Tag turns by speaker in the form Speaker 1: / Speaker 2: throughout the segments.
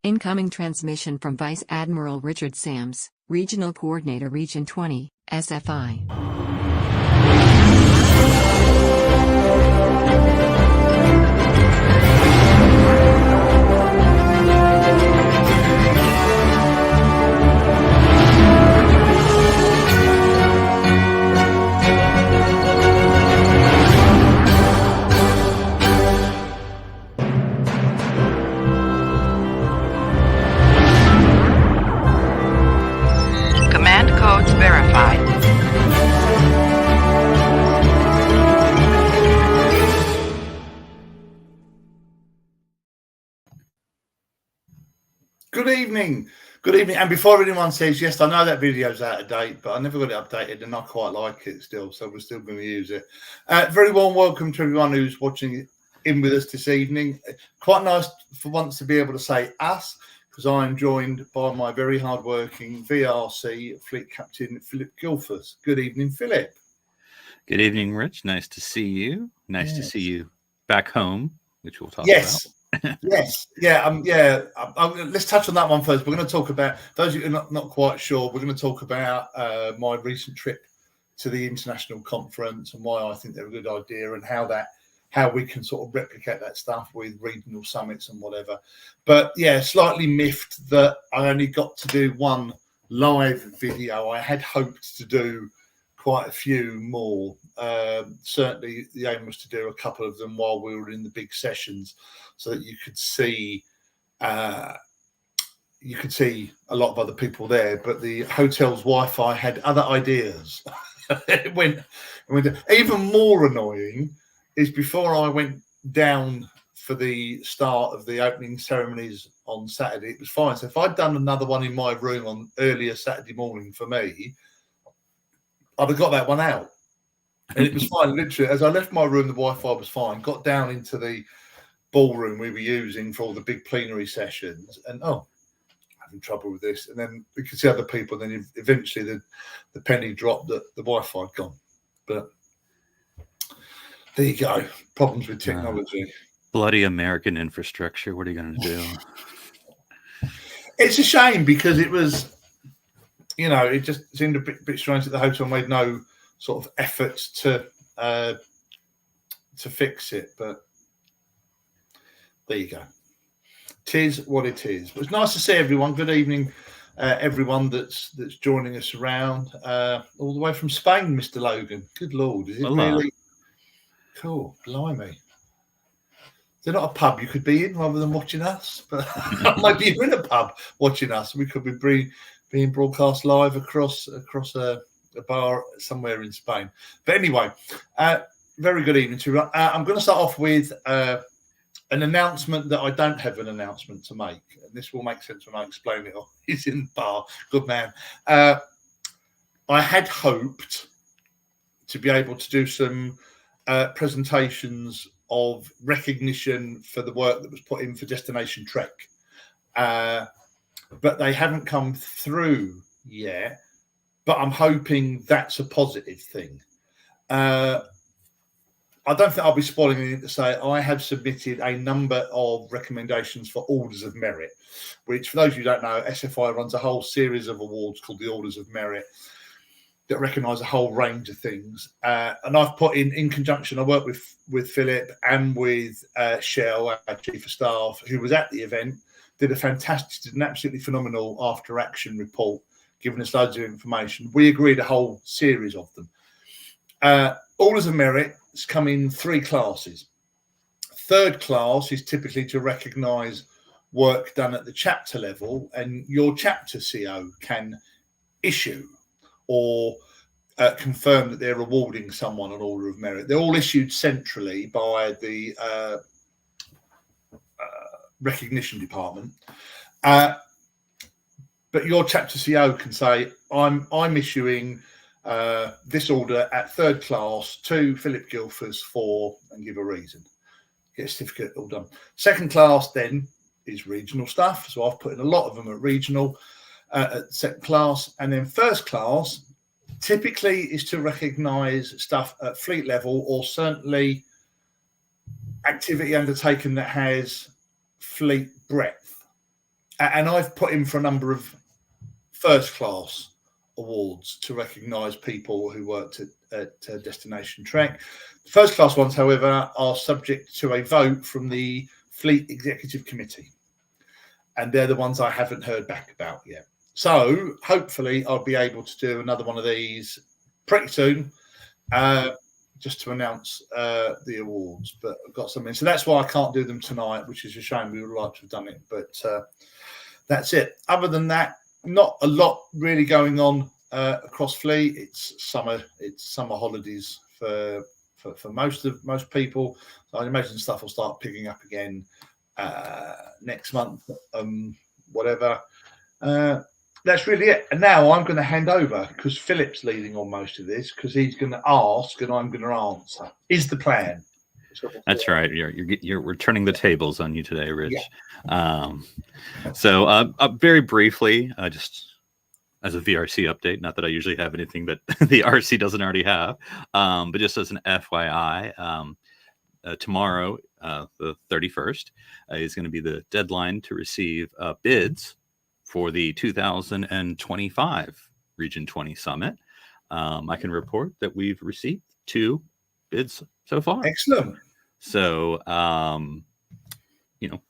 Speaker 1: Incoming transmission from Vice Admiral Richard Sams, Regional Coordinator Region 20, SFI.
Speaker 2: Command codes verified.
Speaker 3: Good evening. Good evening. And before anyone says, yes, I know that video's out of date, but I never got it updated and I quite like it still, so we're still going to use it. Very warm welcome to everyone who's watching in with us this evening. Quite nice for once to be able to say us, because I am joined by my very hard-working VRC Fleet Captain Philip Gilfus. Good evening, Philip.
Speaker 4: Good evening, Rich. Nice to see you. Nice to see you back home, which we'll talk
Speaker 3: about.
Speaker 4: Yes.
Speaker 3: Let's touch on that one first. We're going to talk about, those of you who are not quite sure, we're going to talk about my recent trip to the international conference and why I think they're a good idea and how we can sort of replicate that stuff with regional summits and whatever. But yeah, slightly miffed that I only got to do one live video. I had hoped to do quite a few more. Certainly the aim was to do a couple of them while we were in the big sessions so that you could see a lot of other people there, but the hotel's Wi-Fi had other ideas. it went even more annoying is before I went down for the start of the opening ceremonies on Saturday, it was fine. So if I'd done another one in my room on earlier Saturday morning for me, I'd have got that one out. And it was fine. Literally, as I left my room, the Wi-Fi was fine. Got down into the ballroom we were using for all the big plenary sessions, and having trouble with this. And then we could see other people. And then eventually the penny dropped that the Wi-Fi had gone. But there you go. Problems with technology.
Speaker 4: Bloody American infrastructure. What are you going to do?
Speaker 3: It's a shame because it was, it just seemed a bit strange that the hotel made no sort of efforts to fix it. But there you go. Tis what it is. But it's nice to see everyone. Good evening, everyone that's joining us around all the way from Spain, Mr. Logan. Good Lord, is it really cool? Blimey. They're not a pub you could be in rather than watching us, but maybe you're in a pub watching us. We could be being broadcast live across a bar somewhere in Spain. But anyway, very good evening to you. I'm going to start off with an announcement that I don't have an announcement to make, and this will make sense when I explain it. He's in the bar. Good man. I had hoped to be able to do some presentations of recognition for the work that was put in for Destination Trek, but they haven't come through yet. But I'm hoping that's a positive thing. I don't think I'll be spoiling anything to say I have submitted a number of recommendations for Orders of Merit, which, for those of you who don't know, SFI runs a whole series of awards called the Orders of Merit that recognise a whole range of things. And I've put in conjunction, I work with Philip and with Shell, our Chief of Staff, who was at the event, did an absolutely phenomenal after-action report, giving us loads of information. We agreed a whole series of them. Orders of Merit come in 3 classes. Third class is typically to recognise work done at the chapter level, and your chapter CO can issue or confirm that they're awarding someone an Order of Merit. They're all issued centrally by the recognition department. But your chapter CO can say, I'm issuing this order at third class to Philip Gilfus for, and give a reason. Get a certificate, all done. Second class then is regional stuff. So I've put in a lot of them at regional, at second class. And then first class typically is to recognise stuff at fleet level, or certainly activity undertaken that has fleet breadth. and I've put in for a number of first class awards to recognise people who worked at Destination Trek. The first class ones, however, are subject to a vote from the Fleet Executive Committee, and they're the ones I haven't heard back about yet. So hopefully I'll be able to do another one of these pretty soon, just to announce the awards. But I've got something, so that's why I can't do them tonight, which is a shame. We would like to have done it, but that's it. Other than that, not a lot really going on across Fleet. It's summer holidays for most people. So I imagine stuff will start picking up again next month. Whatever. That's really it. And now I'm going to hand over because Philip's leading on most of this because he's going to ask and I'm going to answer. Is the plan?
Speaker 4: That's right. We're turning the tables on you today, Rich. Yeah. So very briefly, just as a VRC update, not that I usually have anything that the RC doesn't already have, but just as an FYI, tomorrow, the 31st, is going to be the deadline to receive bids for the 2025 Region 20 Summit. I can report that we've received 2 bids so far.
Speaker 3: Excellent.
Speaker 4: So,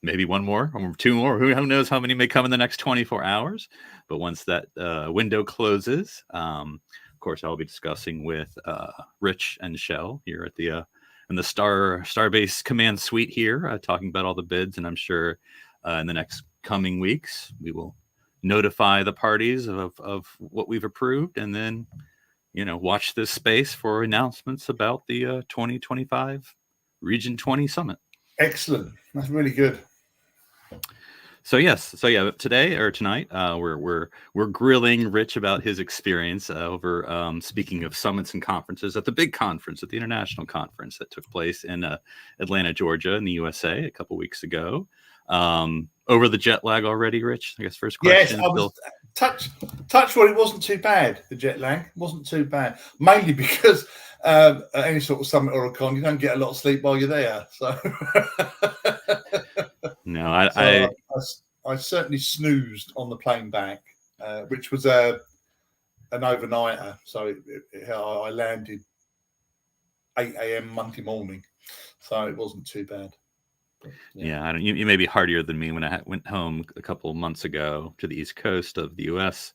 Speaker 4: maybe one more or 2 more. Who knows how many may come in the next 24 hours. But once that window closes, of course, I'll be discussing with Rich and Shell here at the in the Starbase Command Suite here, talking about all the bids. And I'm sure in the next coming weeks, we will notify the parties of what we've approved, and then watch this space for announcements about the 2025 Region 20 Summit.
Speaker 3: Excellent. That's really good.
Speaker 4: So today or tonight, we're grilling Rich about his experience over speaking of summits and conferences at the big conference, at the international conference that took place in Atlanta, Georgia, in the USA a couple weeks ago. Over the jet lag already, Rich? I guess first question.
Speaker 3: Yes, I was touch wood. It wasn't too bad. The jet lag wasn't too bad, mainly because at any sort of summit or a con, you don't get a lot of sleep while you're there. So
Speaker 4: no,
Speaker 3: I certainly snoozed on the plane back, which was an overnighter. So I landed 8 a.m. Monday morning, so it wasn't too bad.
Speaker 4: Yeah, you may be hardier than me. When I went home a couple of months ago to the East Coast of the U.S.,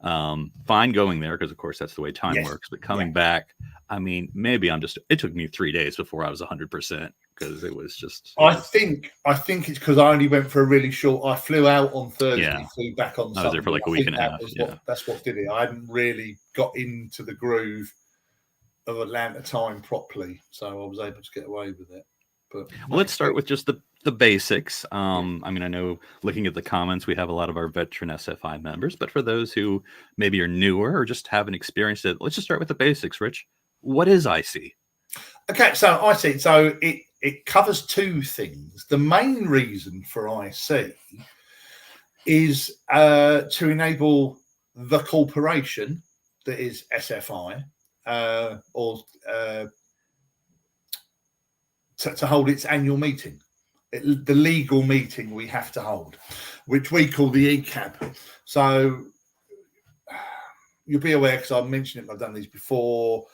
Speaker 4: fine going there because, of course, that's the way time works. But coming back, I mean, maybe it took me 3 days before I was 100% because it was just.
Speaker 3: I think it's because I only went for a really short. I flew out on Thursday, flew back on Sunday.
Speaker 4: I was there for like a week and a half.
Speaker 3: That's what did it. I hadn't really got into the groove of Atlanta time properly, so I was able to get away with it. Well,
Speaker 4: let's start with just the basics. I mean, I know looking at the comments, we have a lot of our veteran SFI members, but for those who maybe are newer or just haven't experienced it, let's just start with the basics, Rich. What is IC?
Speaker 3: Okay, so IC, so it covers 2 things. The main reason for IC is to enable the corporation that is SFI to hold its annual meeting, the legal meeting we have to hold, which we call the ECAB. So you'll be aware, because I've mentioned it, I've done these before.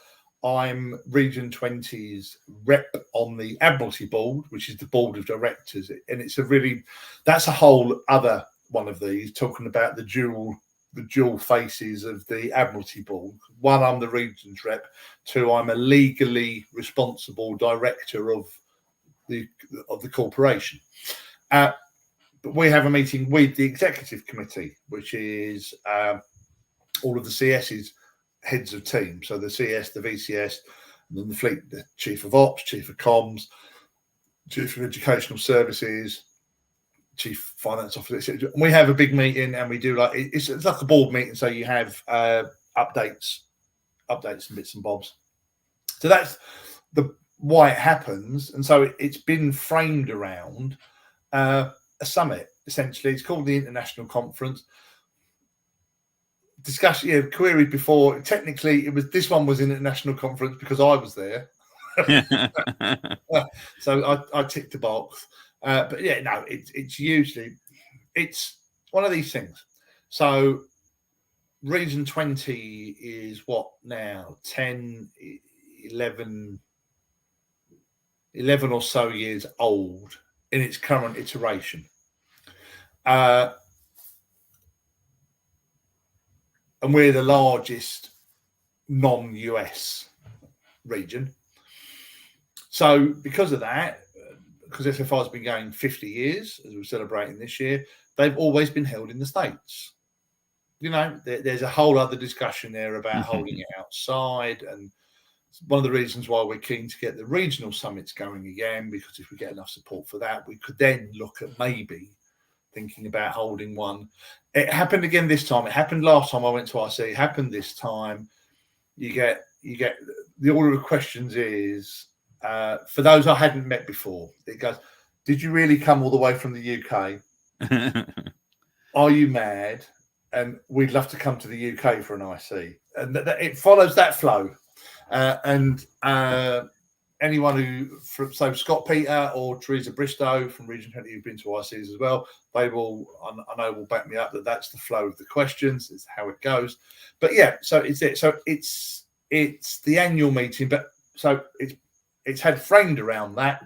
Speaker 3: I'm Region 20's rep on the Admiralty Board, which is the board of directors. And that's a whole other one of these, talking about the dual faces of the Admiralty Board. 1, I'm the region's rep. 2, I'm a legally responsible director of the corporation. But we have a meeting with the executive committee, which is all of the CS's heads of team. So the CS, the VCS, and then the fleet, the chief of ops, chief of comms, chief of educational services, chief finance officer. And we have a big meeting, and we do it's like a board meeting. So you have updates and bits and bobs. So that's why it happens. And so it's been framed around a summit. Essentially, it's called the International Conference. Discussion, queried before. Technically, this one was an international conference because I was there. So I ticked the box. But yeah, no, it's usually one of these things. So Region 20 is what now? 10, 11 or so years old in its current iteration. And we're the largest non-US region. So because of that, because SFI has been going 50 years, as we're celebrating this year, they've always been held in the States. You know, there's a whole other discussion there about holding it outside. And one of the reasons why we're keen to get the regional summits going again, because if we get enough support for that, we could then look at maybe thinking about holding one. It happened again this time. It happened last time I went to RC. It happened this time. You get the order of questions is, for those I hadn't met before, it goes, did you really come all the way from the UK? Are you mad? And we'd love to come to the UK for an IC. And it follows that flow. Anyone who, so Scott Peter or Teresa Bristow from Region 20 who've been to ICs as well, they will, I know, will back me up that that's the flow of the questions. It's how it goes. But yeah, so it's it. So it's the annual meeting, but so it's had framed around that,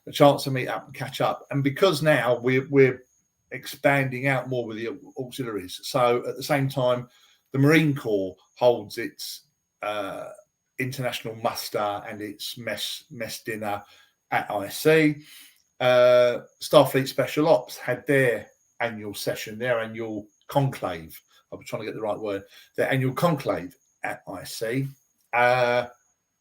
Speaker 3: a chance to meet up and catch up. And because now we're expanding out more with the auxiliaries. So at the same time, the Marine Corps holds its international muster and its mess dinner at IC. Starfleet Special Ops had their annual session, their annual conclave. I was trying to get the right word. Their annual conclave at IC.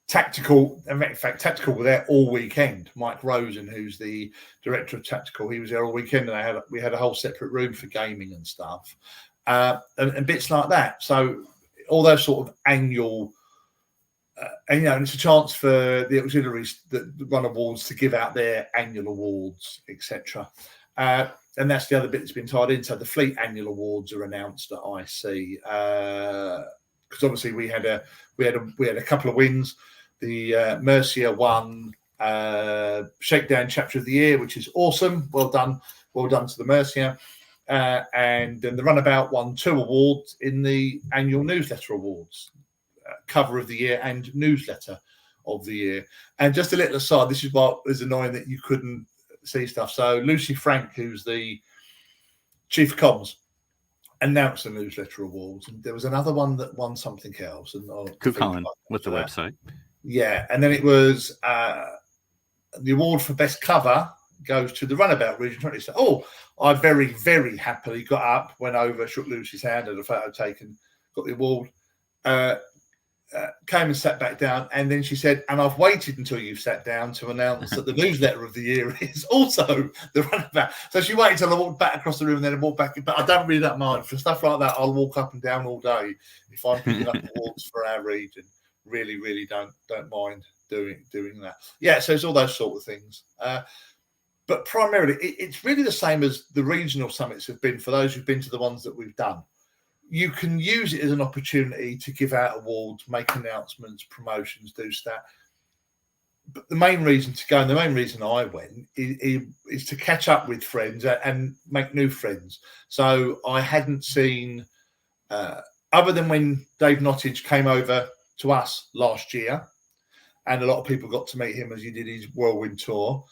Speaker 3: Tactical, in fact, Tactical were there all weekend. Mike Rosen, who's the director of Tactical, he was there all weekend, and we had a whole separate room for gaming and stuff, and bits like that. So all those sort of annual, and it's a chance for the auxiliaries that run awards to give out their annual awards, etc. And that's the other bit that's been tied in. So the fleet annual awards are announced at IC because obviously we had a couple of wins. The Mercia won Shakedown Chapter of the Year, which is awesome. Well done to the Mercia. And then the Runabout won 2 awards in the annual newsletter awards, cover of the year and newsletter of the year. And just a little aside, this is what is annoying that you couldn't see stuff. So Lucy Frank, who's the chief of comms, announced the newsletter awards, and there was another one that won something else. And
Speaker 4: Colin with the website.
Speaker 3: Yeah, and then it was the award for best cover goes to the Runabout Region 20. So, I very, very happily got up, went over, shook Lucy's hand, had a photo taken, got the award, came and sat back down, and then she said, and I've waited until you've sat down to announce that the newsletter of the year is also the Runabout. So she waited until I walked back across the room and then I walked back in. But I don't really that mind. For stuff like that, I'll walk up and down all day if I'm picking up awards for our region. Really, really don't mind doing that. Yeah, so it's all those sort of things. But primarily, it's really the same as the regional summits have been for those who've been to the ones that we've done. You can use it as an opportunity to give out awards, make announcements, promotions, do stuff. But the main reason to go, and the main reason I went, is to catch up with friends and make new friends. So I hadn't seen, other than when Dave Nottage came over to us last year, and a lot of people got to meet him as he did his whirlwind tour.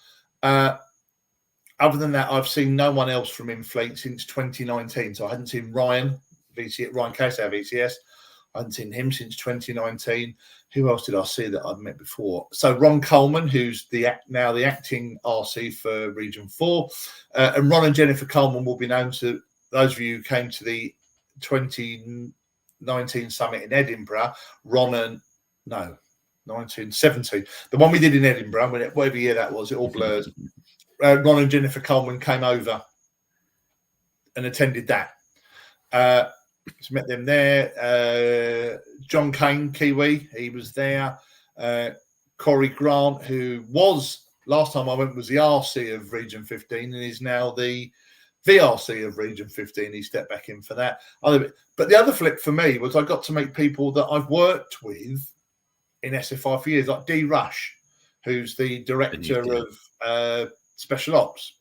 Speaker 3: Other than that, I've seen no one else from Infleet since 2019. So I hadn't seen Ryan Casey, our VCS. I hadn't seen him since 2019. Who else did I see that I'd met before? So Ron Coleman, who's now the acting RC for Region 4. And Ron and Jennifer Coleman will be known to those of you who came to the 2019 summit in Edinburgh. 1917. The one we did in Edinburgh, whatever year that was, it all blurs. Ron and Jennifer Coleman came over and attended that. So met them there. John Kane, Kiwi, he was there. Corey Grant, who was, last time I went, was the RC of Region 15 and is now the VRC of Region 15. He stepped back in for that. But the other flip for me was I got to meet people that I've worked with in SFI for years, like Dee Rush, who's the director of Special Ops.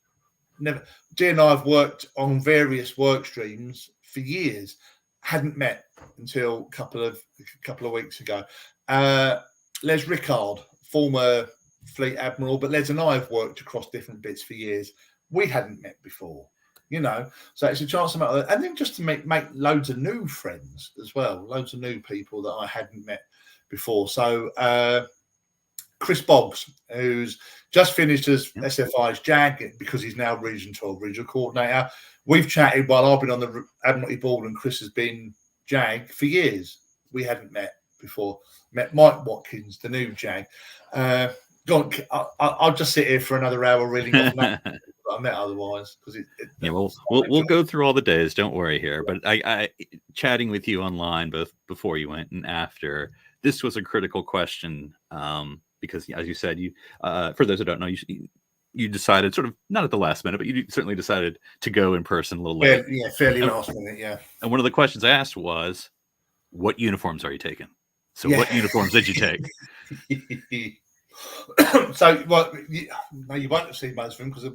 Speaker 3: never. Dee and I have worked on various work streams for years. Hadn't met until a couple of weeks ago. Les Rickard, former Fleet Admiral, but Les and I have worked across different bits for years. We hadn't met before, so it's a chance to meet, and then just to make loads of new friends as well, loads of new people that I hadn't met before. So Chris Boggs, who's just finished as SFI's JAG because he's now Region 12 regional coordinator. We've chatted while I've been on the Admiralty board and Chris has been JAG for years. We hadn't met before. Met Mike Watkins, the new JAG. I'll just sit here for another hour reading off that I met otherwise, because
Speaker 4: we'll go through all the days. Don't worry here. But I chatting with you online both before you went and after. This was a critical question because, as you said, you for those who don't know, you decided sort of not at the last minute, but you certainly decided to go in person a little later.
Speaker 3: Fairly last minute. Yeah.
Speaker 4: And one of the questions I asked was, "What uniforms are you taking?" So, what uniforms did you take?
Speaker 3: So, you won't have seen most of them because there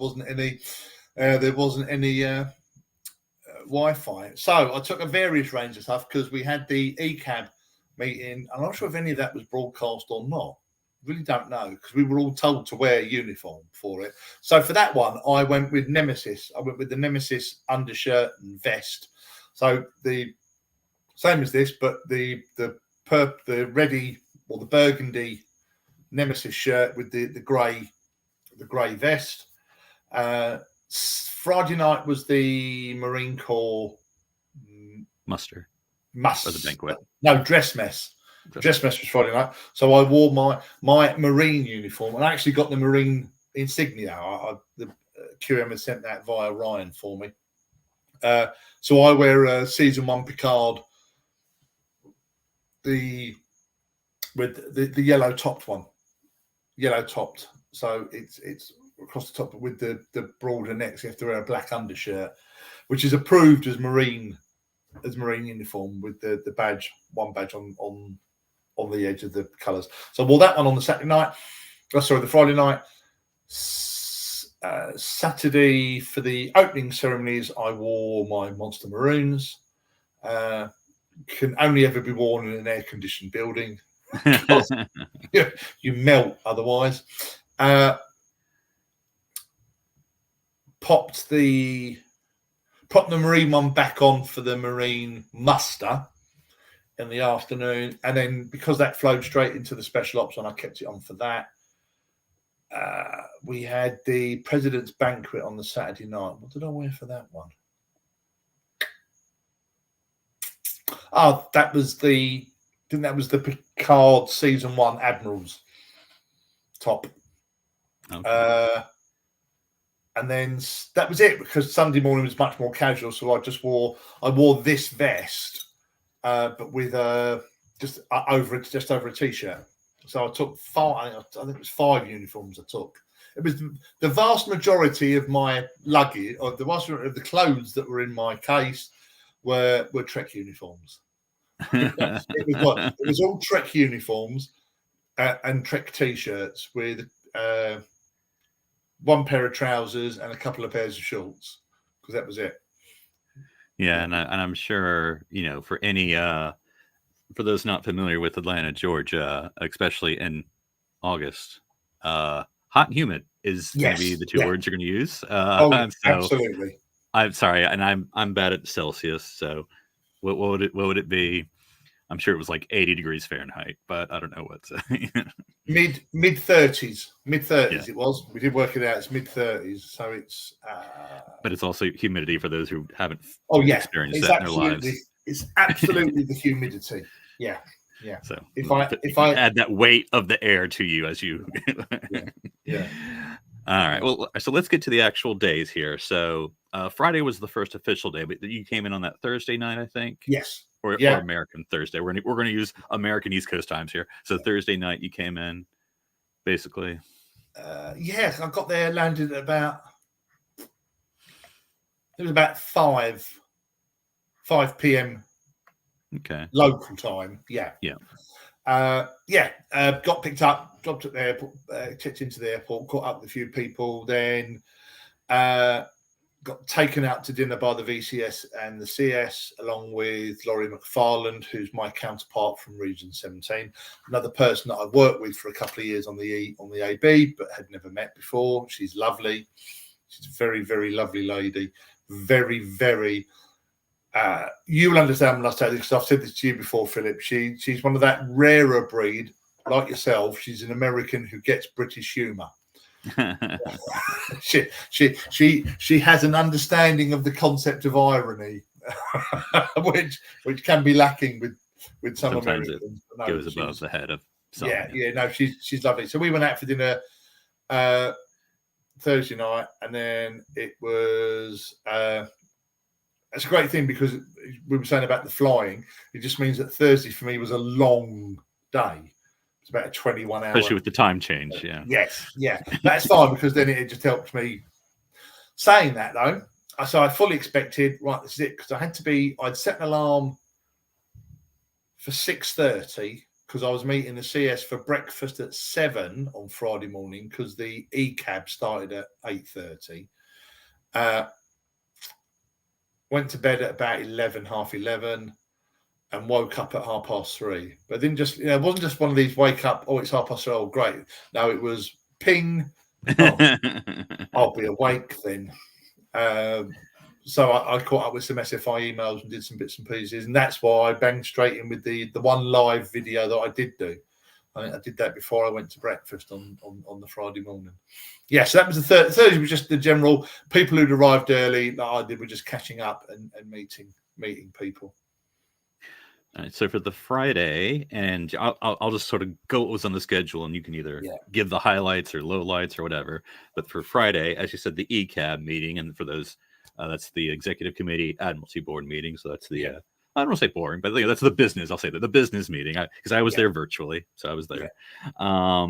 Speaker 3: wasn't any Wi-Fi. So I took a various range of stuff because we had the ECAB meeting. I'm not sure if any of that was broadcast or not. Really don't know, because we were all told to wear a uniform for it. So for that one, I went with Nemesis. I went with the Nemesis undershirt and vest. So the same as this, but the ready or the burgundy Nemesis shirt with the grey vest. Friday night was the Marine Corps
Speaker 4: muster
Speaker 3: or
Speaker 4: the banquet.
Speaker 3: No, dress mess. Dress mess was Friday night. So I wore my Marine uniform and I actually got the Marine insignia. The QM had sent that via Ryan for me. So I wear a Season 1 Picard, with the yellow topped one. Yellow topped. So it's across the top with the broader necks. You have to wear a black undershirt, which is approved as Marine uniform with the badge, one badge on the edge of the colours. So I wore that one on the Saturday night. The Friday night. Saturday for the opening ceremonies, I wore my Monster Maroons. Can only ever be worn in an air-conditioned building. You melt otherwise. Popped the Marine one back on for the Marine muster in the afternoon, and then because that flowed straight into the special ops one, I kept it on for that. We had the President's Banquet on the Saturday night. What did I wear for that one? Oh, that was the Picard Season 1 Admirals top. Okay. And then that was it, because Sunday morning was much more casual. So I wore this vest, but with just over a t-shirt. So I took I think it was 5 uniforms I took. It was the vast majority of my luggage, or the vast majority of the clothes that were in my case were Trek uniforms. It was all Trek uniforms and Trek t-shirts with one pair of trousers and a couple of pairs of shorts, because that was it.
Speaker 4: Yeah, and I'm sure, for any for those not familiar with Atlanta, Georgia, especially in August, hot and humid is going to be the two words you're going to use. So
Speaker 3: absolutely.
Speaker 4: I'm sorry, and I'm bad at Celsius, so what would it be? I'm sure it was like 80 degrees Fahrenheit, but I don't know what's
Speaker 3: mid 30s.
Speaker 4: Yeah.
Speaker 3: It was. We did work it out. It's mid 30s, so it's.
Speaker 4: But it's also humidity for those who haven't experienced
Speaker 3: that
Speaker 4: in their lives.
Speaker 3: It's absolutely the humidity. Yeah. So
Speaker 4: if I add that weight of the air to you as you.
Speaker 3: Yeah.
Speaker 4: All right. Well, so let's get to the actual days here. So Friday was the first official day, but you came in on that Thursday night, I think.
Speaker 3: Yes.
Speaker 4: Or American Thursday. We're going to use American East Coast times here. So Thursday night you came in, basically.
Speaker 3: I got there, landed at about. It was about 5 p.m.
Speaker 4: Okay.
Speaker 3: Local time. Yeah. Got picked up, dropped at the airport, checked into the airport, caught up with a few people. Then got taken out to dinner by the VCS and the CS, along with Laurie McFarland, who's my counterpart from Region 17, another person that I've worked with for a couple of years on the AB, but had never met before. She's lovely. She's a very, very lovely lady. Very, very. You will understand when I say this, because I've said this to you before, Philip. She's one of that rarer breed, like yourself. She's an American who gets British humour. she has an understanding of the concept of irony, which can be lacking with some
Speaker 4: Sometimes
Speaker 3: Americans.
Speaker 4: it goes above the head of some.
Speaker 3: No, she's lovely. So we went out for dinner Thursday night, and then it was it's a great thing because we were saying about the flying. It just means that Thursday for me was a long day. It's about a 21 hour.
Speaker 4: Especially with the time change, yeah.
Speaker 3: Yes, yeah. That's fine because then it just helps me. Saying that though, so I fully expected, right, this is it, because I'd set an alarm for 6:30 because I was meeting the CS for breakfast at 7 on Friday morning because the E-cab started at 8:30. Went to bed at about 11, half 11. And woke up at 3:30. But then it wasn't just one of these wake up, oh, it's 3:30, oh, great. No, it was ping, oh, I'll be awake then. So I caught up with some SFI emails and did some bits and pieces. And that's why I banged straight in with the one live video that I did do. I did that before I went to breakfast on the Friday morning. Yeah, so that was the Thursday was just the general people who'd arrived early that I did were just catching up and meeting people.
Speaker 4: All right, so for the Friday, and I'll just sort of go what was on the schedule, and you can either give the highlights or lowlights or whatever. But for Friday, as you said, the ECAB meeting, and for those, that's the Executive Committee Admiralty Board meeting. So that's the, I don't want to say boring, but that's the business. I'll say that the business meeting, because I was there virtually, so I was there. Yeah.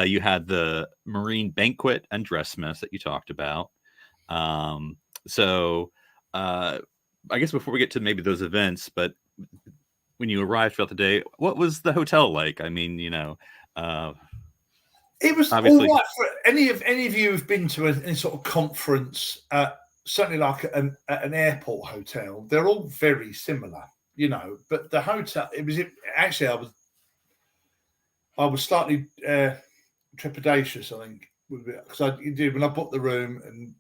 Speaker 4: You had the Marine Banquet and Dressmess that you talked about. So I guess before we get to maybe those events, but when you arrived throughout the day, what was the hotel like? I mean, it
Speaker 3: was obviously all right for any of you who've been to any sort of conference, certainly like an airport hotel. They're all very similar, But the hotel, actually, I was slightly trepidatious, I think, because when I booked the room and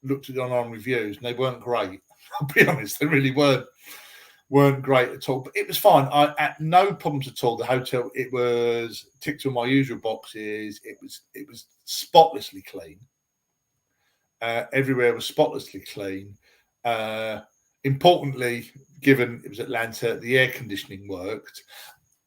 Speaker 3: looked at the online reviews, and they weren't great. I'll be honest, they really weren't great at all, but it was fine. I had no problems at all. The hotel, it was ticked all my usual boxes. It was spotlessly clean. Everywhere was spotlessly clean. Importantly, given it was Atlanta, the air conditioning worked,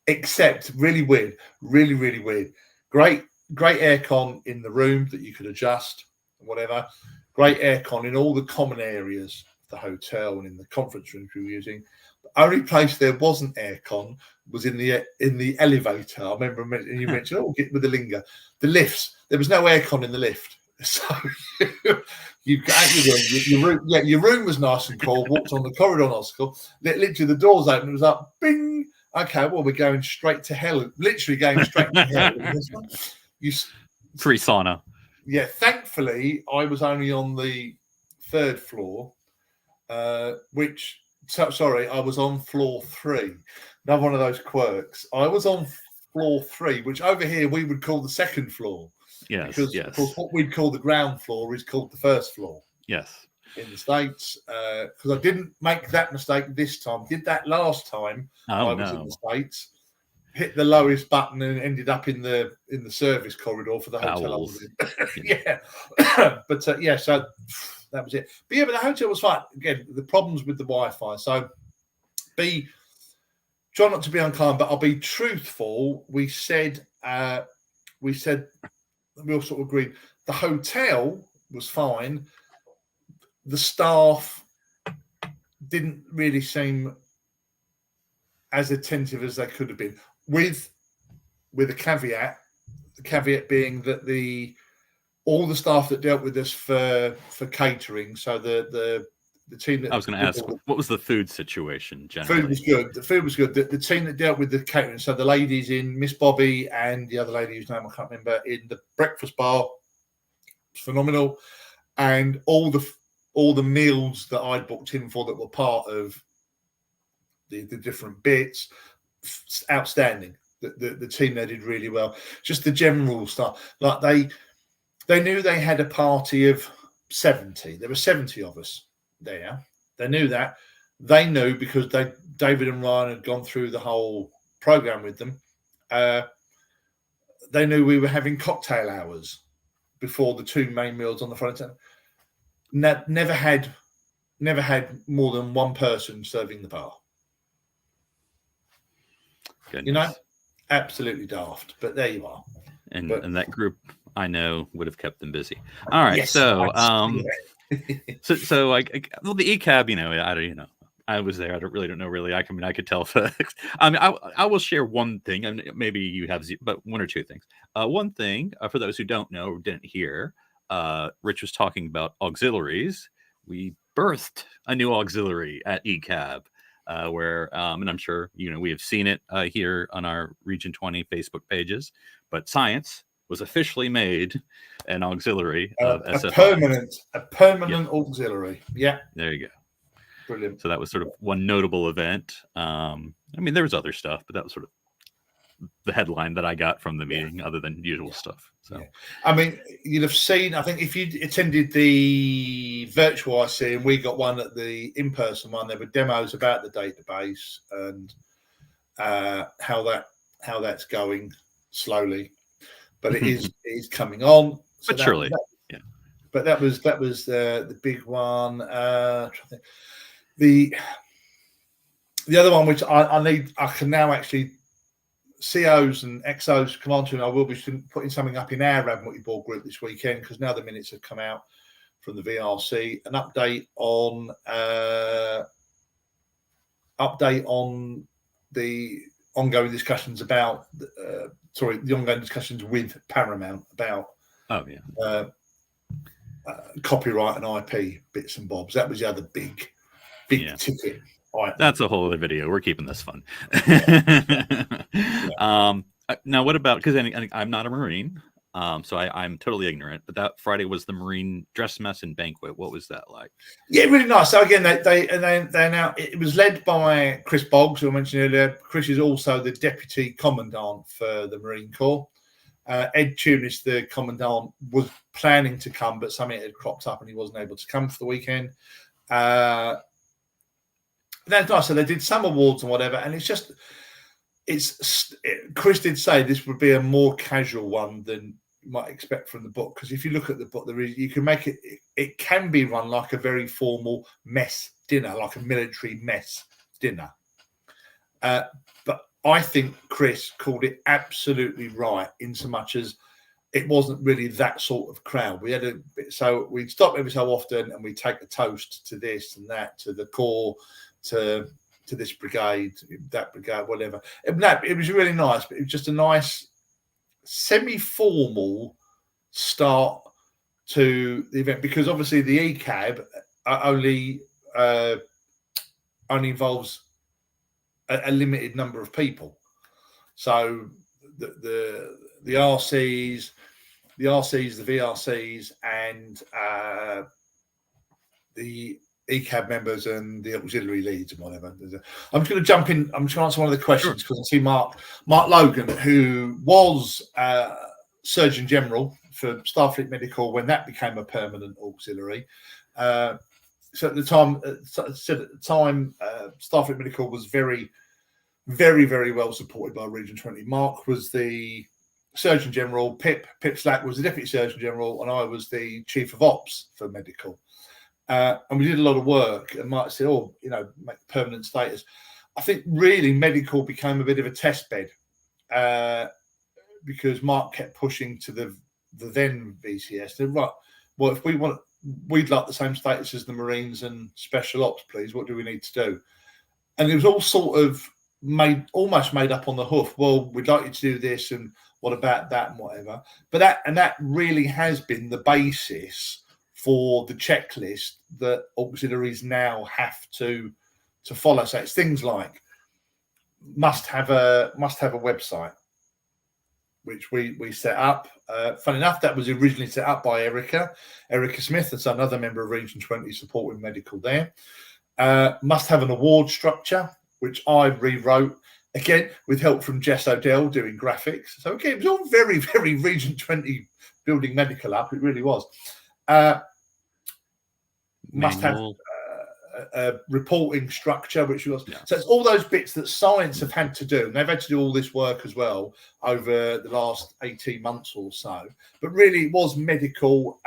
Speaker 3: except really weird, really, really weird. Great aircon in the room that you could adjust, whatever. Great aircon in all the common areas of the hotel and in the conference rooms we were using. The only place there wasn't aircon was in the elevator. I remember you mentioned, get with the lingo. The lifts, there was no aircon in the lift. So you got out your room was nice and cool. Walked on the corridor, nice and cool. Literally, the doors open. It was like, bing. Okay, well, we're going straight to hell. Literally going straight to hell.
Speaker 4: Free sauna.
Speaker 3: Yeah, thankfully, I was only on the 3rd floor, I was on floor 3. Another one of those quirks. I was on floor 3, which over here we would call the 2nd floor.
Speaker 4: Yes,
Speaker 3: because of course, what we'd call the ground floor is called the 1st floor.
Speaker 4: Yes.
Speaker 3: In the States, because I didn't make that mistake this time. Did that last time I was in the States. Hit the lowest button and ended up in the service corridor for the hotel. I was in. Yeah. But so that was it. But the hotel was fine. Again, the problems with the Wi-Fi. So try not to be unkind, but I'll be truthful. We all sort of agreed. The hotel was fine. The staff didn't really seem as attentive as they could have been, with a caveat. The caveat being that all the staff that dealt with us for catering, so the team that
Speaker 4: I was going to ask, what was the food situation generally?
Speaker 3: Food was good. The food was good. The team that dealt with the catering, so the ladies in Miss Bobby and the other lady whose name I can't remember in the breakfast bar, was phenomenal. and all the meals that I'd booked in for that were part of the different bits, outstanding. The team there did really well. Just the general stuff, like they knew they had a party of 70. There were 70 of us there. They knew that. They knew because David and Ryan had gone through the whole program with them. They knew we were having cocktail hours before the two main meals on the front end. Never had more than one person serving the bar.
Speaker 4: Goodness.
Speaker 3: You know, absolutely daft. But there you are.
Speaker 4: And that group, I know, would have kept them busy. All right,
Speaker 3: yes,
Speaker 4: so
Speaker 3: yeah.
Speaker 4: well, the ECAB, I was there. I don't know really. I could tell. I will share one thing, and maybe you have, but one or two things. One thing for those who don't know or didn't hear, Rich was talking about auxiliaries. We birthed a new auxiliary at ECAB, where, and I'm sure we have seen it here on our Region 20 Facebook pages. But Science was officially made an auxiliary of SFI.
Speaker 3: A permanent auxiliary. Yeah.
Speaker 4: There you go.
Speaker 3: Brilliant.
Speaker 4: So that was sort of one notable event. There was other stuff, but that was sort of the headline that I got from the meeting, other than usual stuff. So,
Speaker 3: you'd have seen, I think if you attended the virtual IC and we got one at the in-person one, there were demos about the database and how that's going slowly, but it is coming on. So
Speaker 4: but surely.
Speaker 3: But that was the big one. The other one, which I can now actually, COs and XOs come on to, and I will be putting something up in our Radmulti board group this weekend, because now the minutes have come out from the VRC. An update on the ongoing discussions about the ongoing discussions with Paramount about copyright and IP bits and bobs. That was the other big ticket.
Speaker 4: That's a whole other video. We're keeping this fun. Now, what about, because I'm not a Marine, so I'm totally ignorant, but that Friday was the Marine dress mess and banquet. What was that like?
Speaker 3: Yeah, really nice. So again, they now, it was led by Chris Boggs, who I mentioned earlier. Chris is also the Deputy Commandant for the Marine Corps. Ed Tunis, the Commandant, was planning to come, but something had cropped up and he wasn't able to come for the weekend. That's nice. So they did some awards and whatever, and Chris did say this would be a more casual one than you might expect from the book, because if you look at the book, you can make it can be run like a very formal mess dinner, like a military mess dinner. But I think Chris called it absolutely right, in so much as it wasn't really that sort of crowd. So we'd stop every so often and we'd take a toast to this and that, to the Corps, to this brigade, that brigade, whatever. It was really nice, but it was just a nice semi-formal start to the event, because obviously the ECAB only involves a limited number of people. So the RCs, the VRCs, and the ECAB members and the auxiliary leads and whatever. I'm just going to jump in. I'm just going to answer one of the questions, because I see Mark Logan, who was Surgeon General for Starfleet Medical when that became a permanent auxiliary. So at the time, Starfleet Medical was very, very, very well supported by Region 20. Mark was the Surgeon General. Pip Slack was the Deputy Surgeon General, and I was the Chief of Ops for Medical. And we did a lot of work, and Mark said, make permanent status. I think really Medical became a bit of a test bed, because Mark kept pushing to the then VCS. Said, right, well, if we'd like the same status as the Marines and Special Ops, please. What do we need to do? And it was all sort of almost made up on the hoof. Well, we'd like you to do this, and what about that, and whatever. But that really has been the basis for the checklist that auxiliaries now have to follow. So it's things like must have a website. which we set up. Fun enough, that was originally set up by Erica Smith, that's another member of Region 20 supporting medical there. Must have an award structure, which I rewrote, again, with help from Jess Odell doing graphics. So again, it was all very, very Region 20 building medical up. It really was. Must have a reporting structure, which was so it's all those bits that science have had to do, and they've had to do all this work as well over the last 18 months or so. But really, it was medical.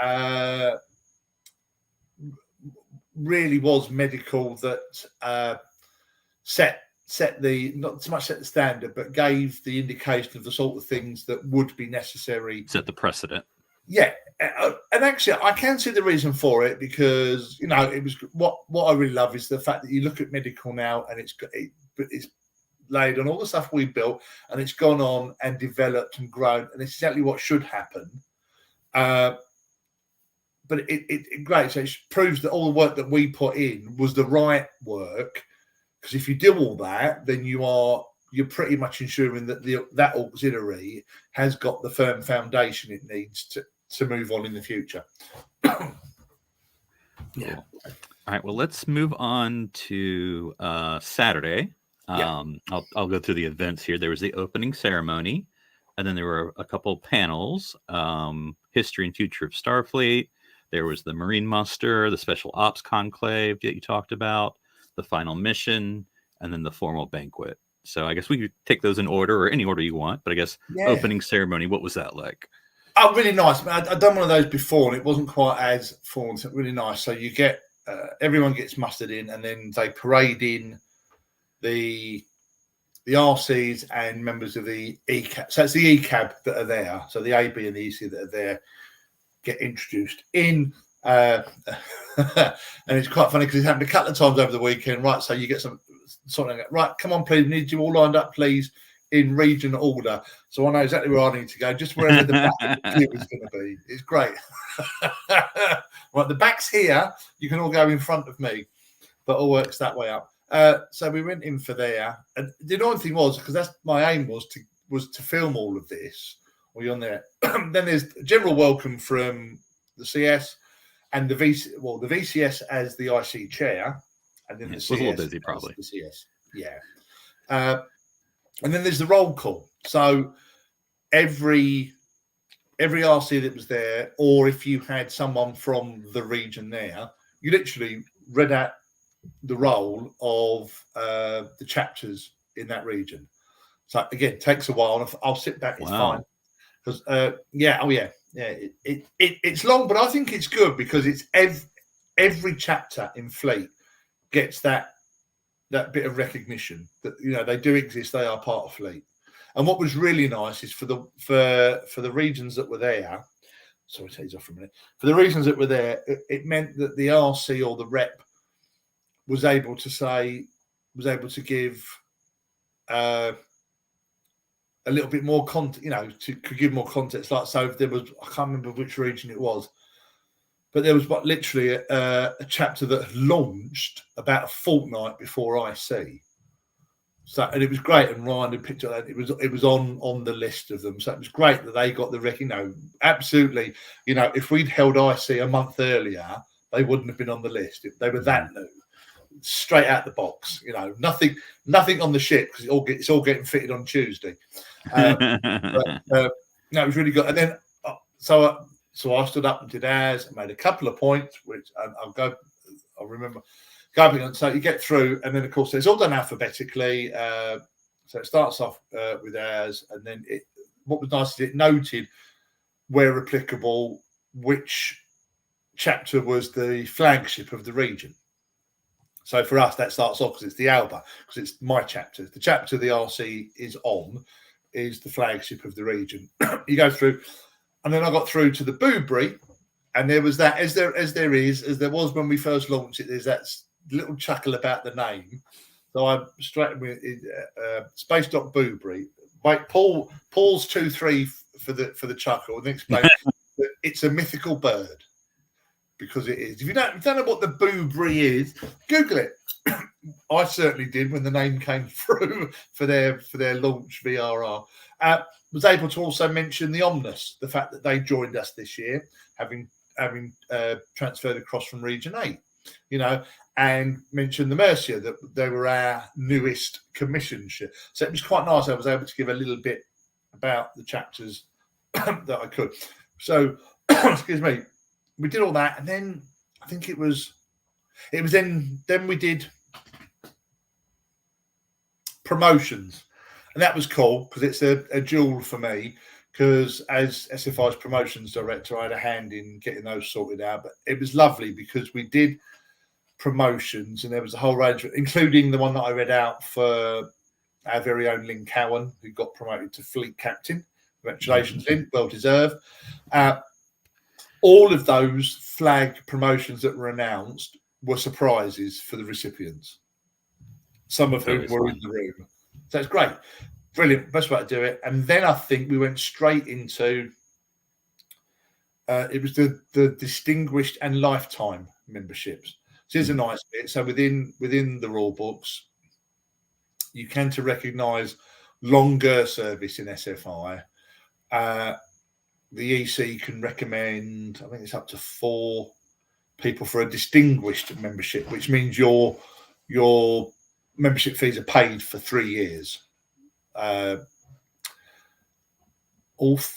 Speaker 3: Really was medical that set the, not so much set the standard, but gave the indication of the sort of things that would be necessary.
Speaker 4: Set the precedent.
Speaker 3: Yeah, and actually, I can see the reason for it, because it was what I really love is the fact that you look at medical now, and it's laid on all the stuff we built, and it's gone on and developed and grown, and it's exactly what should happen. But it great. So it proves that all the work that we put in was the right work, because if you do all that, then you're pretty much ensuring that that auxiliary has got the firm foundation it needs to move on in the future.
Speaker 4: Yeah. Cool. All right. Well, let's move on to Saturday. I'll go through the events here. There was the opening ceremony, and then there were a couple panels, history and future of Starfleet. There was the Marine Muster, the Special Ops Conclave that you talked about, the final mission, and then the formal banquet. So I guess we could take those in order, or any order you want. But I guess opening ceremony, what was that like?
Speaker 3: Oh, really nice. I've done one of those before, and it wasn't quite as formal. So really nice. So you get everyone gets mustered in, and then they parade in the RCs and members of the ECAB. So it's the ECAB that are there. So the AB and the EC that are there get introduced in. And it's quite funny because it's happened a couple of times over the weekend. Right, so you get something like, right, come on, please, we need you all lined up, please, in region order. So I know exactly where I need to go, just wherever the back of the queue is going to be. It's great. Right, the back's here. You can all go in front of me, but it all works that way up. So we went in for there, and the annoying thing was, because that's my aim was to film all of this. Well, you're on there. Then there's general welcome from the CS and the VCS as the IC chair, and then the CS
Speaker 4: was a little busy, probably.
Speaker 3: The CS, and then there's the roll call. So every RC that was there, or if you had someone from the region there, you literally read out the roll of the chapters in that region. So again, it takes a while, and I'll sit back. It's fine because it's long, but I think it's good because it's every chapter in Fleet gets that bit of recognition that they do exist. They are part of Fleet. And what was really nice is for the regions that were there. Sorry, take these off for a minute. For the regions that were there, it meant that the RC or the rep was able to give a little bit more content, could give more context. Like, so if there was, I can't remember which region it was, but there was literally a chapter that launched about a fortnight before IC. So, and it was great, and Ryan had picked up that it was on the list of them. So it was great that they got the absolutely. If we'd held IC a month earlier, they wouldn't have been on the list. They were that new, straight out the box. Nothing on the ship because it's all getting fitted on Tuesday. It was really good. And then so I stood up and did ours and made a couple of points, which I'll remember. So you get through, and then of course it's all done alphabetically. So it starts off with ours, and then what was nice is it noted where applicable which chapter was the flagship of the region. So for us, that starts off because it's the Alba, because it's my chapter. The chapter the RC is on is the flagship of the region. You go through, and then I got through to the Boobry, and there was that, as there was when we first launched it. There's that little chuckle about the name. So I straight with Space Dock Boobry. Wait, Paul's 2-3 for the chuckle, and then explain that it's a mythical bird. Because it is. If you don't know what the Boobry is, Google it. I certainly did when the name came through for their launch VRR. was able to also mention the Omnis, the fact that they joined us this year, having transferred across from Region 8, and mentioned the Mercia, that they were our newest commission ship. So it was quite nice. I was able to give a little bit about the chapters that I could. So, excuse me, we did all that, and then I think it was then we did promotions, and that was cool because it's a jewel for me, because as SFI's promotions director, I had a hand in getting those sorted out. But it was lovely because we did promotions, and there was a whole range, including the one that I read out for our very own Lynn Cowan, who got promoted to fleet captain. Congratulations, Lynn, well deserved. All of those flag promotions that were announced were surprises for the recipients, some of whom were in the room. So it's great. Brilliant. Best way to do it. And then I think we went straight into it was the distinguished and lifetime memberships. So here's a nice bit. So within the rule books, you can to recognise longer service in SFI. The EC can recommend, I think it's up to 4 people for a distinguished membership, which means your membership fees are paid for 3 years. Two of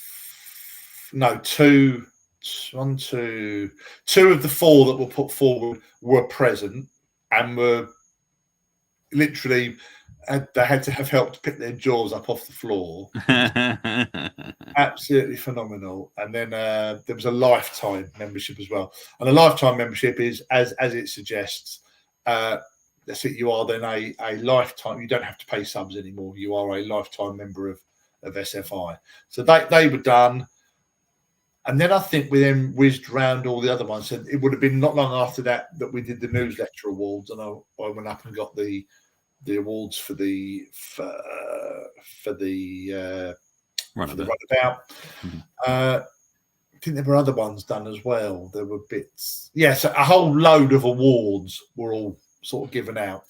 Speaker 3: the 4 that were put forward were present and were literally, they had to have helped pick their jaws up off the floor. Absolutely phenomenal. And then there was a lifetime membership as well. And a lifetime membership is, as it suggests, that's it. You are then a lifetime. You don't have to pay subs anymore. You are a lifetime member of SFI. So they were done. And then I think we then whizzed around all the other ones. And it would have been not long after that we did the newsletter awards, and I went up and got the awards for the runabout. Mm-hmm. I think there were other ones done as well. There were bits. Yes, a whole load of awards were all sort of given out.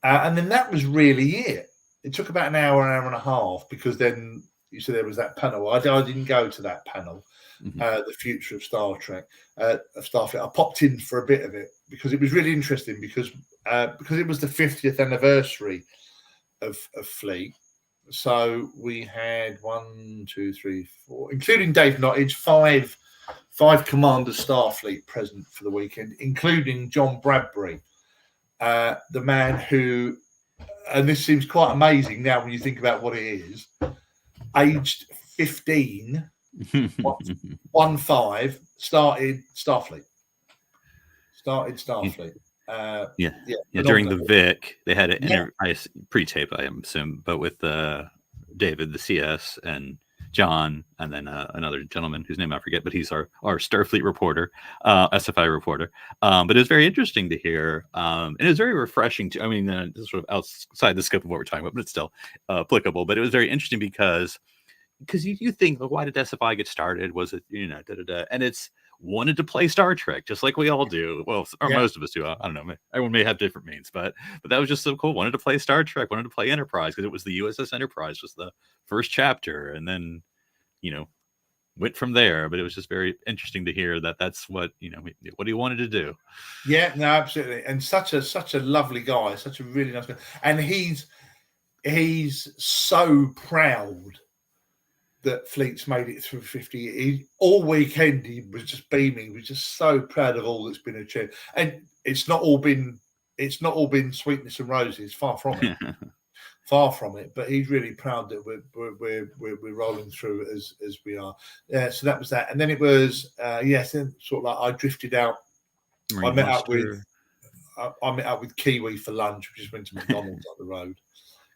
Speaker 3: And then that was really it. It took about an hour and a half, because then you said there was that panel. I didn't go to that panel, mm-hmm. The future of Star Trek, of Starfleet. I popped in for a bit of it because it was really interesting, because it was the 50th anniversary of Fleet. So we had 1, 2, 3, 4, including Dave Nottage, five Commander Starfleet present for the weekend, including John Bradbury, the man who, and this seems quite amazing now when you think about what it is, aged 15, 15, started Starfleet.
Speaker 4: During the Vic, they had an pre-tape, I assume, but with David, the CS, and John, and then another gentleman whose name I forget, but he's our Starfleet reporter, SFI reporter. But it was very interesting to hear, and it was very refreshing to. I mean, this is sort of outside the scope of what we're talking about, but it's still applicable. But it was very interesting because you think, well, why did SFI get started? Was it and it's wanted to play Star Trek, just like we all do. Well, or most of us do. I don't know. Everyone may have different means, but that was just so cool. Wanted to play Star Trek, wanted to play Enterprise, because it was the USS Enterprise was the first chapter, and then went from there. But it was just very interesting to hear that that's what what he wanted to do.
Speaker 3: Yeah, no, absolutely. And such a lovely guy, such a really nice guy, and he's so proud that Fleet's made it through 50. All weekend he was just beaming. He was just so proud of all that's been achieved. And it's not all been sweetness and roses. Far from it. Far from it. But he's really proud that we're rolling through it as we are. Yeah. So that was that. And then it was then sort of like I drifted out. I met up with Kiwi for lunch. We just went to McDonald's up the road,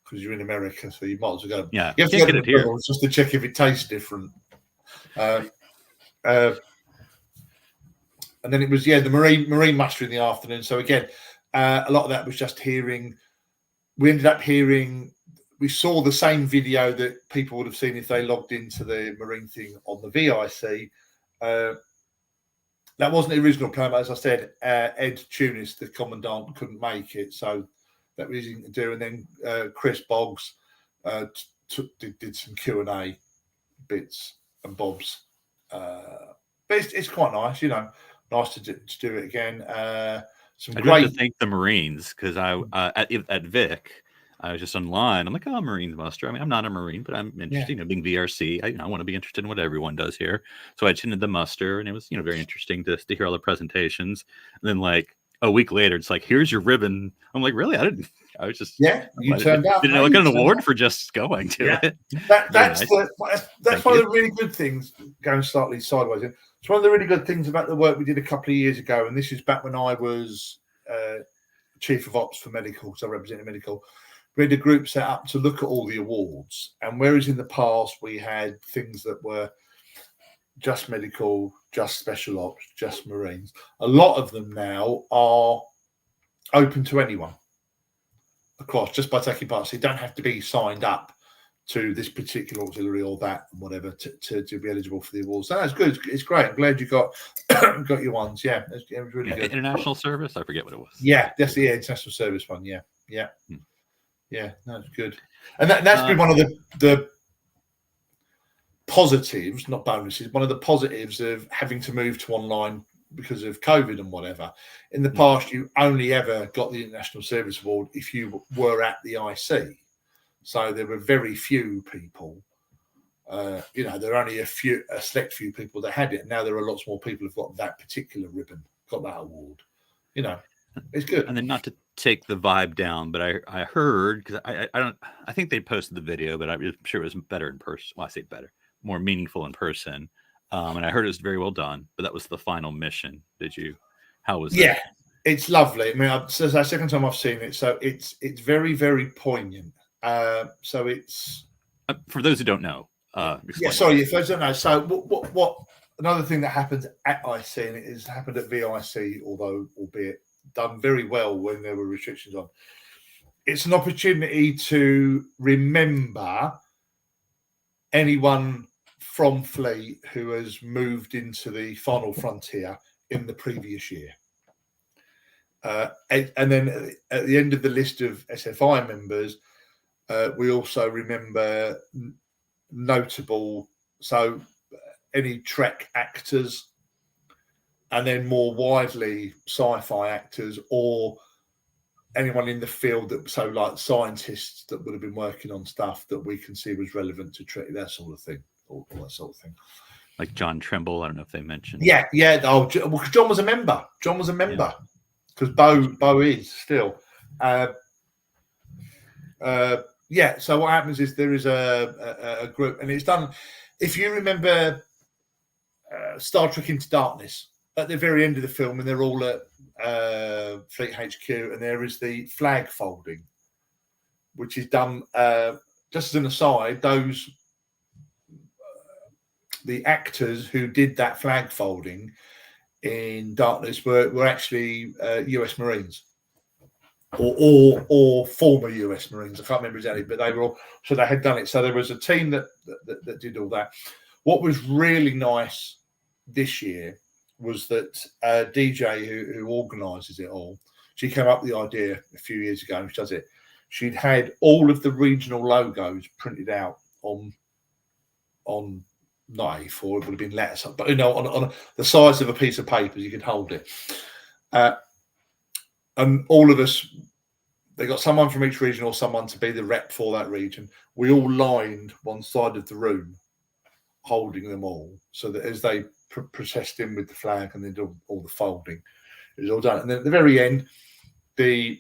Speaker 3: because you're in America, so you might as well go.
Speaker 4: Yeah,
Speaker 3: you have to get it here just to check if it tastes different. And then it was the marine muster in the afternoon. So again, a lot of that was just hearing. We ended up hearing. We saw the same video that people would have seen if they logged into the marine thing on the VIC. That wasn't the original plan, but as I said, Ed Tunis, the commandant, couldn't make it, so that was easy to do. And then Chris Boggs did some Q&A bits and bobs. But it's quite nice, nice to do it again. Some
Speaker 4: I'd
Speaker 3: great.
Speaker 4: like to thank the Marines because at Vic, I was just online. I'm like, oh, Marines muster. I mean, I'm not a Marine, but I'm interested. Being VRC, I want to be interested in what everyone does here. So I attended the muster, and it was very interesting to hear all the presentations. And then like a week later, it's like, here's your ribbon. I'm like, really? I was just
Speaker 3: you turned up.
Speaker 4: Didn't know I got an award for just going to it.
Speaker 3: That's
Speaker 4: nice.
Speaker 3: That's one of the really good things. Going slightly sideways, it's one of the really good things about the work we did a couple of years ago, and this is back when I was chief of ops for medical, so I represented medical. We had a group set up to look at all the awards, and whereas in the past we had things that were just medical, just special ops, just Marines, a lot of them now are open to anyone across just by taking part. So you don't have to be signed up to this particular auxiliary or that and whatever to be eligible for the awards. So that's good. It's great. I'm glad you got your ones. Yeah, it was really good.
Speaker 4: International service. I forget what it was.
Speaker 3: Yeah, that's the international service one. Yeah. Yeah, that's good. And that's been one of the positives, not bonuses, one of the positives of having to move to online because of COVID and whatever. In the past, you only ever got the International Service Award if you were at the IC. So there were very few people. There were only a select few people that had it. Now there are lots more people who've got that particular ribbon, got that award. It's good.
Speaker 4: And then not to take the vibe down, but I heard, because I think they posted the video, but I'm sure it was better in person. Well, I say better, more meaningful in person. And I heard it was very well done, but that was the final mission. How was that?
Speaker 3: Yeah, it's lovely. I mean, it's the second time I've seen it, so it's very, very poignant. So it's
Speaker 4: for those who don't know.
Speaker 3: Sorry, if those don't know. So what another thing that happened at IC, and it has happened at VIC, albeit done very well when there were restrictions on. It's an opportunity to remember anyone from Fleet who has moved into the final frontier in the previous year. And then at the end of the list of SFI members, we also remember notable, so any Trek actors, and then more widely sci-fi actors or anyone in the field that, so like scientists that would have been working on stuff that we can see was relevant to Trek, that sort of thing, all that sort of thing.
Speaker 4: Like John Trimble, I don't know if they mentioned.
Speaker 3: Yeah. Oh, well, John was a member. Because Bo is still. So what happens is there is a group, and it's done. If you remember Star Trek Into Darkness, at the very end of the film, and they're all at Fleet HQ, and there is the flag folding, which is done. Just as an aside, the actors who did that flag folding in Darkness were actually US Marines. Or former US Marines. I can't remember exactly, but they were all, so they had done it. So there was a team that did all that. What was really nice this year was that DJ, who organises it all, she came up with the idea a few years ago, and she does it. She'd had all of the regional logos printed out on not A4, it would have been letters, but on the size of a piece of paper, you could hold it. And all of us, they got someone from each region or someone to be the rep for that region. We all lined one side of the room, holding them all, so that as they processed in with the flag and then did all the folding, it was all done. And then at the very end, the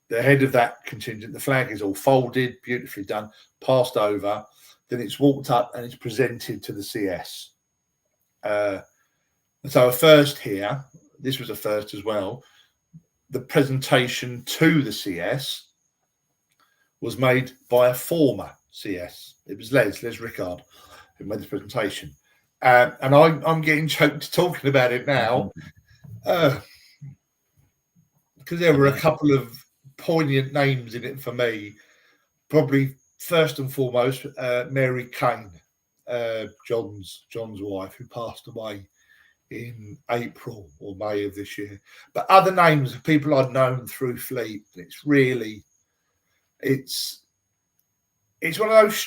Speaker 3: head of that contingent, the flag is all folded, beautifully done, passed over. Then it's walked up and it's presented to the CS. So a first here, this was a first as well. The presentation to the CS was made by a former CS. It was Les Rickard who made the presentation. And I'm getting choked talking about it now because there were a couple of poignant names in it for me. Probably first and foremost, Mary Kane, John's wife, who passed away in April or May of this year. But other names of people I'd known through Fleet. It's it's one of those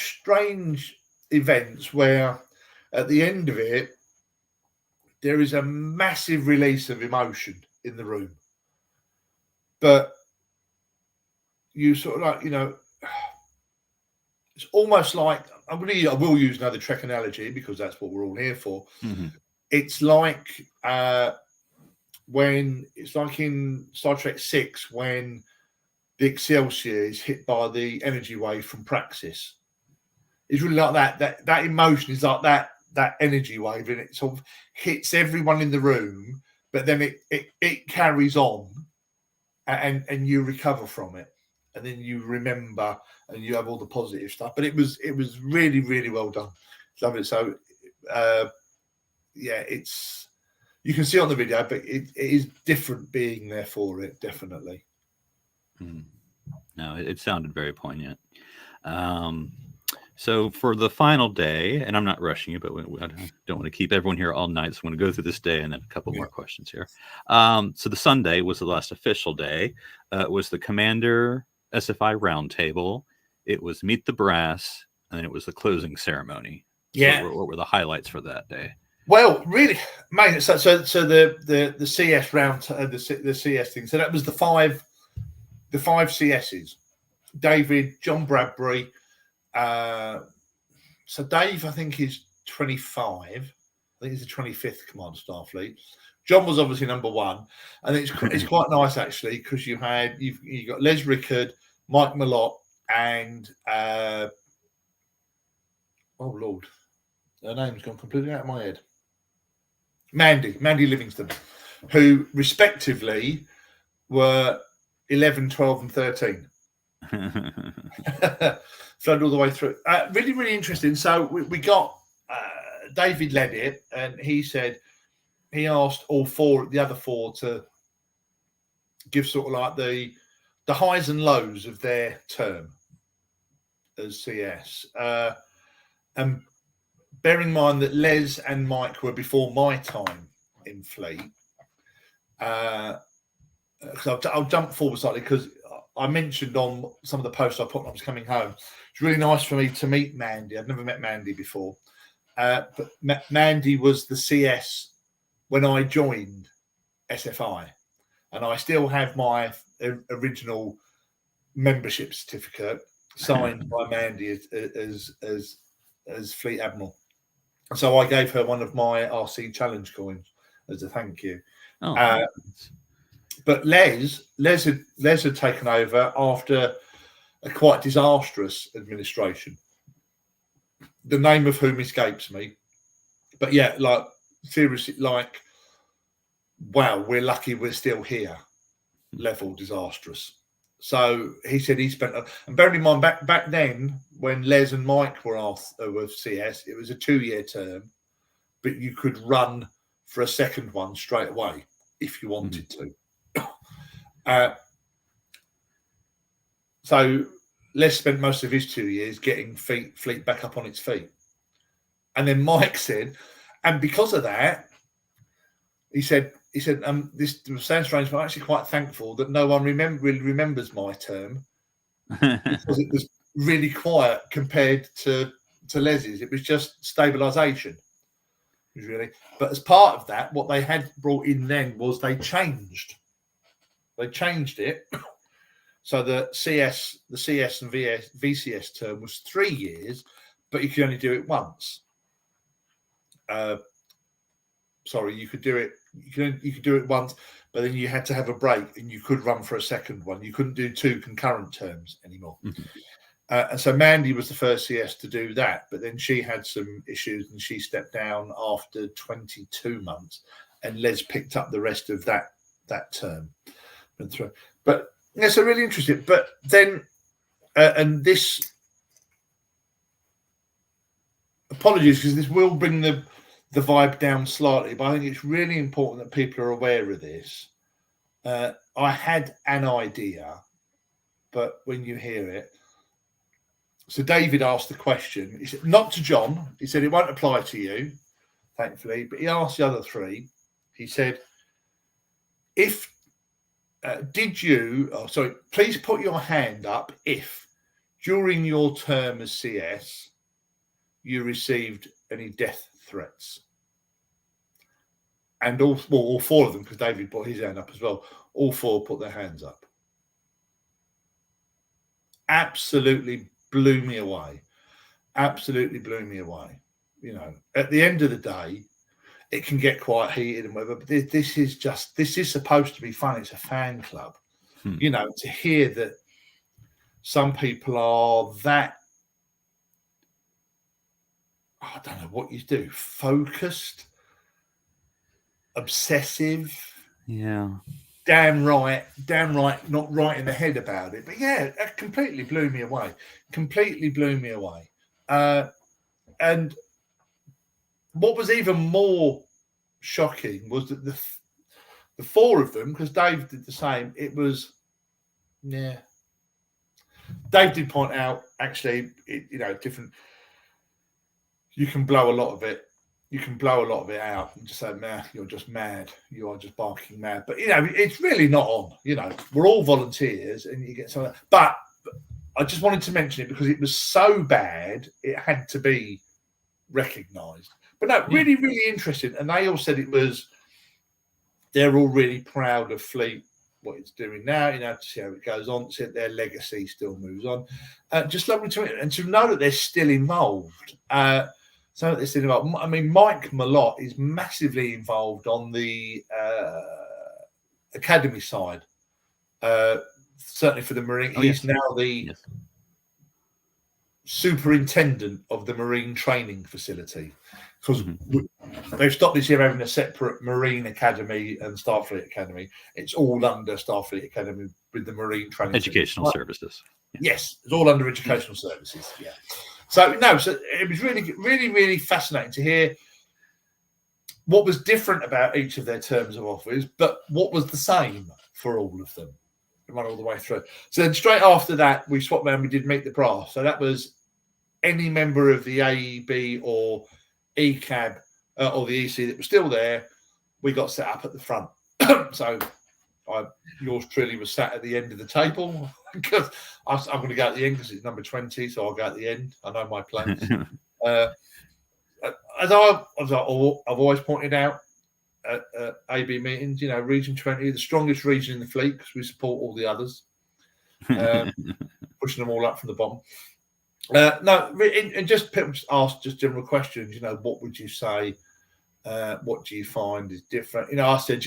Speaker 3: strange events where at the end of it there is a massive release of emotion in the room, but you sort of like, it's almost like, I will use another Trek analogy because that's what we're all here for.
Speaker 4: Mm-hmm.
Speaker 3: It's like when it's like in Star Trek 6 when the Excelsior is hit by the energy wave from Praxis. It's really like that. That emotion is like that energy wave, and it sort of hits everyone in the room, but then it carries on, and you recover from it, and then you remember, and you have all the positive stuff. But it was really, really well done. Love it. So yeah, it's, you can see it on the video, but it is different being there for it, definitely.
Speaker 4: No, it sounded very poignant. So for the final day, and I'm not rushing you, but I don't want to keep everyone here all night, so I'm going to go through this day and then a couple more questions here. So the Sunday was the last official day. It was the Commander SFI Roundtable. It was Meet the Brass, and then it was the closing ceremony.
Speaker 3: Yeah.
Speaker 4: So what were the highlights for that day?
Speaker 3: Well, really, mate. So the CS round, the CS thing. So that was the five CSs. David, John Bradbury. So Dave, I think, is 25. I think he's the 25th Commander Starfleet. John was obviously number one, and it's quite nice actually because you got Les Rickard, Mike Malott, and oh Lord, her name's gone completely out of my head. Mandy Livingston, who respectively were 11, 12, and 13. Flowed all the way through. Really, really interesting. So we got David led it, and he said he asked the other four to give sort of like the highs and lows of their term as CS. And bear in mind that Les and Mike were before my time in Fleet. So I'll jump forward slightly because I mentioned on some of the posts I put when I was coming home, it's really nice for me to meet Mandy. I've never met Mandy before. But Mandy was the CS when I joined SFI. And I still have my original membership certificate signed by Mandy as Fleet Admiral. So I gave her one of my RC Challenge coins as a thank you.
Speaker 4: Oh,
Speaker 3: but Les had taken over after a quite disastrous administration, the name of whom escapes me. But yeah, like seriously, like, wow, we're lucky we're still here. Level disastrous. So he said he spent, and bearing in mind back then when Les and Mike were with CS, it was a 2-year term, but you could run for a second one straight away if you wanted to. So Les spent most of his 2 years getting Fleet back up on its feet. And then Mike said, and because of that, he said, this sounds strange, but I'm actually quite thankful that no one really remembers my term because it was really quiet compared to Les's. It was just stabilisation. Really. But as part of that, what they had brought in then was they changed it. So the CS and VCS term was 3 years, but you could only do it once. Sorry, you could do it. You could do it once, but then you had to have a break, and you could run for a second one. You couldn't do 2 concurrent terms anymore. And so Mandy was the first CS to do that, but then she had some issues, and she stepped down after 22 months, and Les picked up the rest of that term. But yeah, so really interesting. But then, and this, apologies because this will bring the vibe down slightly, but I think it's really important that people are aware of this. I had an idea, but when you hear it, so David asked the question. He said, not to John. He said it won't apply to you, thankfully, but he asked the other 3. He said, if did you? Oh, sorry. Please put your hand up if during your term as CS you received any death threats. And all four of them, because David put his hand up as well. All four put their hands up. Absolutely blew me away. Absolutely blew me away. You know, at the end of the day, it can get quite heated and whatever, but this is supposed to be fun. It's a fan club. You know, to hear that some people are that, I don't know what you do, focused, obsessive.
Speaker 4: Yeah.
Speaker 3: Damn right, not right in the head about it. But yeah, it completely blew me away. Completely blew me away. And what was even more shocking was that the four of them, because Dave did the same, it was, yeah. Dave did point out, actually, different. You can blow a lot of it. You can blow a lot of it out and just say, "Man, you're just mad. You are just barking mad." But it's really not on. We're all volunteers, and you get some of that. But I just wanted to mention it because it was so bad, it had to be recognised. But no, really, really interesting. And they all said they're all really proud of Fleet, what it's doing now, to see how it goes on, to see that their legacy still moves on. Just lovely to and to know that they're still involved. So they're still involved. I mean, Mike Malott is massively involved on the academy side. Certainly for the Marine. He's now the superintendent of the Marine training facility, because they've stopped this year having a separate Marine Academy and Starfleet Academy. It's all under Starfleet Academy with the Marine training
Speaker 4: educational services.
Speaker 3: Yes, it's all under educational services. Yeah. So it was really, really, really fascinating to hear what was different about each of their terms of office, but what was the same for all of them. Run all the way through. So then straight after that, we swapped around. We did meet the brass. So that was any member of the AEB or ECAB or the EC that was still there. We got set up at the front. So yours truly was sat at the end of the table because I'm going to go at the end because it's number 20. So I'll go at the end. I know my plans. As I've always pointed out, at AB meetings, Region 20, the strongest region in the fleet because we support all the others, pushing them all up from the bottom. And just people just ask just general questions. What would you say? What do you find is different? I said,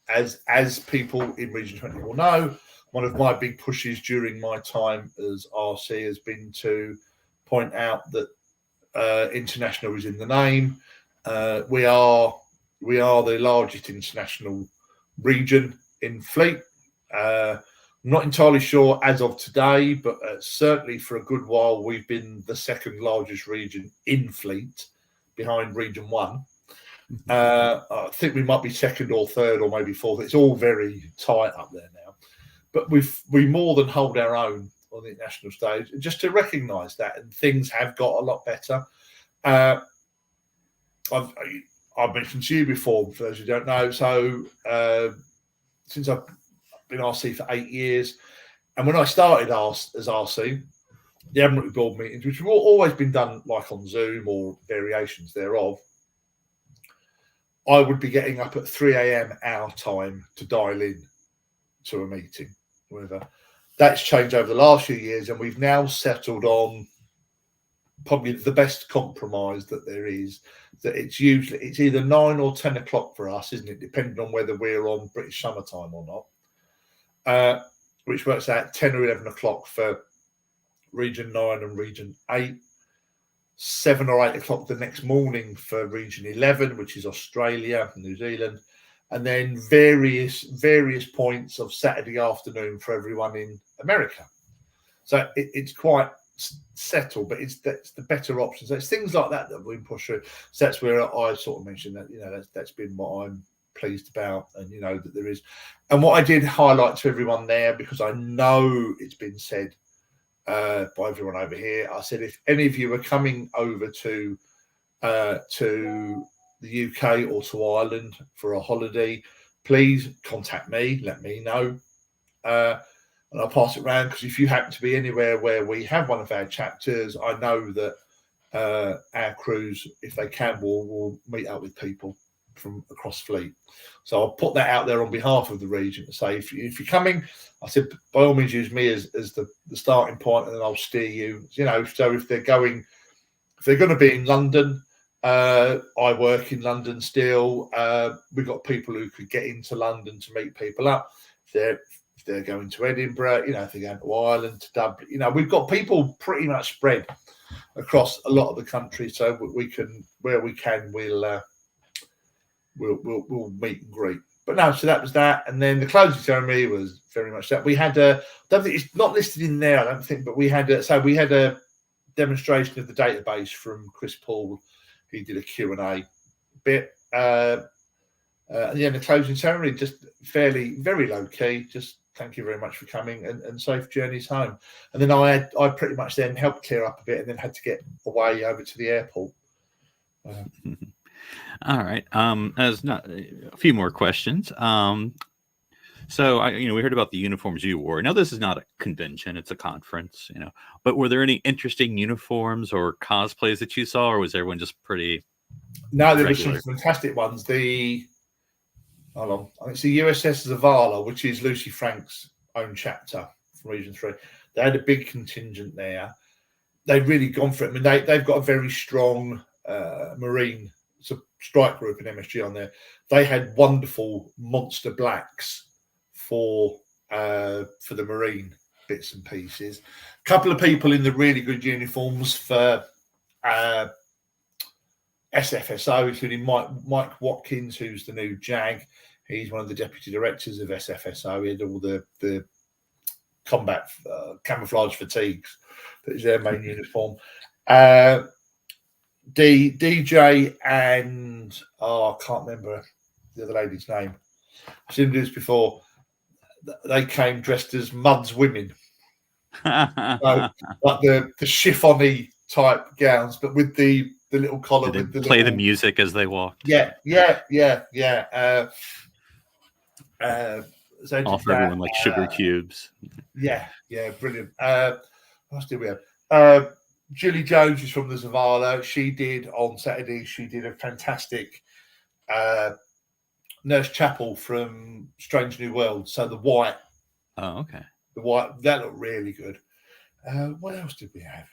Speaker 3: as people in Region 20 will know, one of my big pushes during my time as RC has been to point out that international is in the name. We are the largest international region in fleet. I'm not entirely sure as of today, but certainly for a good while, we've been the second largest region in fleet behind Region 1. I think we might be second or third or maybe fourth. It's all very tight up there now. But we more than hold our own on the international stage. Just to recognise that, and things have got a lot better. I've mentioned to you before, for those who don't know. So since I've been RC for 8 years, and when I started as RC, the Admiralty Board meetings, which have always been done like on Zoom or variations thereof, I would be getting up at 3 a.m. our time to dial in to a meeting. Whatever. That's changed over the last few years, and we've now settled on probably the best compromise that there is, that it's either 9 or 10 o'clock for us, isn't it? Depending on whether we're on British summertime or not, which works out 10 or 11 o'clock for Region 9 and Region 8, 7 or 8 o'clock the next morning for Region 11, which is Australia and New Zealand, and then various points of Saturday afternoon for everyone in America. So it's quite settle, but that's the better option. So it's things like that we push through. So that's where I sort of mentioned that that's been what I'm pleased about, and that there is. And what I did highlight to everyone there, because I know it's been said by everyone over here, I said if any of you are coming over to the UK or to Ireland for a holiday, please contact me, let me know. and I'll pass it around, because if you happen to be anywhere where we have one of our chapters, I know that our crews, if they can, will meet up with people from across Fleet. So I'll put that out there on behalf of the region to say, if you're coming, I said, by all means use me as the starting point, and then I'll steer you. So if they're going to be in London, I work in London still. We've got people who could get into London to meet people up. If they're going to Edinburgh, if they're going to Ireland, to Dublin, we've got people pretty much spread across a lot of the country. So we can, where we can, we'll meet and greet. But no, so that was that. And then the closing ceremony was very much that. We had I don't think it's not listed in there, I don't think, but we had a demonstration of the database from Chris Paul. He did a Q&A bit. And then the closing ceremony, just very low key. Just thank you very much for coming, and safe journeys home. And then I pretty much then helped clear up a bit, and then had to get away over to the airport.
Speaker 4: All right. As not a few more questions. So we heard about the uniforms you wore. Now, this is not a convention; it's a conference. But were there any interesting uniforms or cosplays that you saw, or was everyone just pretty?
Speaker 3: No, there were some fantastic ones. Hold on, I think it's the USS Zavala, which is Lucy Frank's own chapter from Region 3. They had a big contingent there. They've really gone for it. I mean, they've got a very strong Marine strike group in MSG on there. They had wonderful monster blacks for the Marine bits and pieces. A couple of people in the really good uniforms for SFSO, including Mike Watkins, who's the new JAG. He's one of the deputy directors of SFSO. He had all the combat camouflage fatigues. That is their main uniform. DJ and I can't remember the other lady's name. I've seen them do this before. They came dressed as Mud's women, so, like the chiffony type gowns, but with the little collar.
Speaker 4: Did
Speaker 3: with
Speaker 4: they
Speaker 3: the
Speaker 4: play the music as they walked?
Speaker 3: Yeah. So
Speaker 4: offer everyone like sugar cubes.
Speaker 3: Yeah, brilliant. What else did we have? Julie Jones is from the Zavala. She did on Saturday. She did a fantastic Nurse Chapel from Strange New World. So the white.
Speaker 4: Oh, okay.
Speaker 3: The white, that looked really good. What else did we have?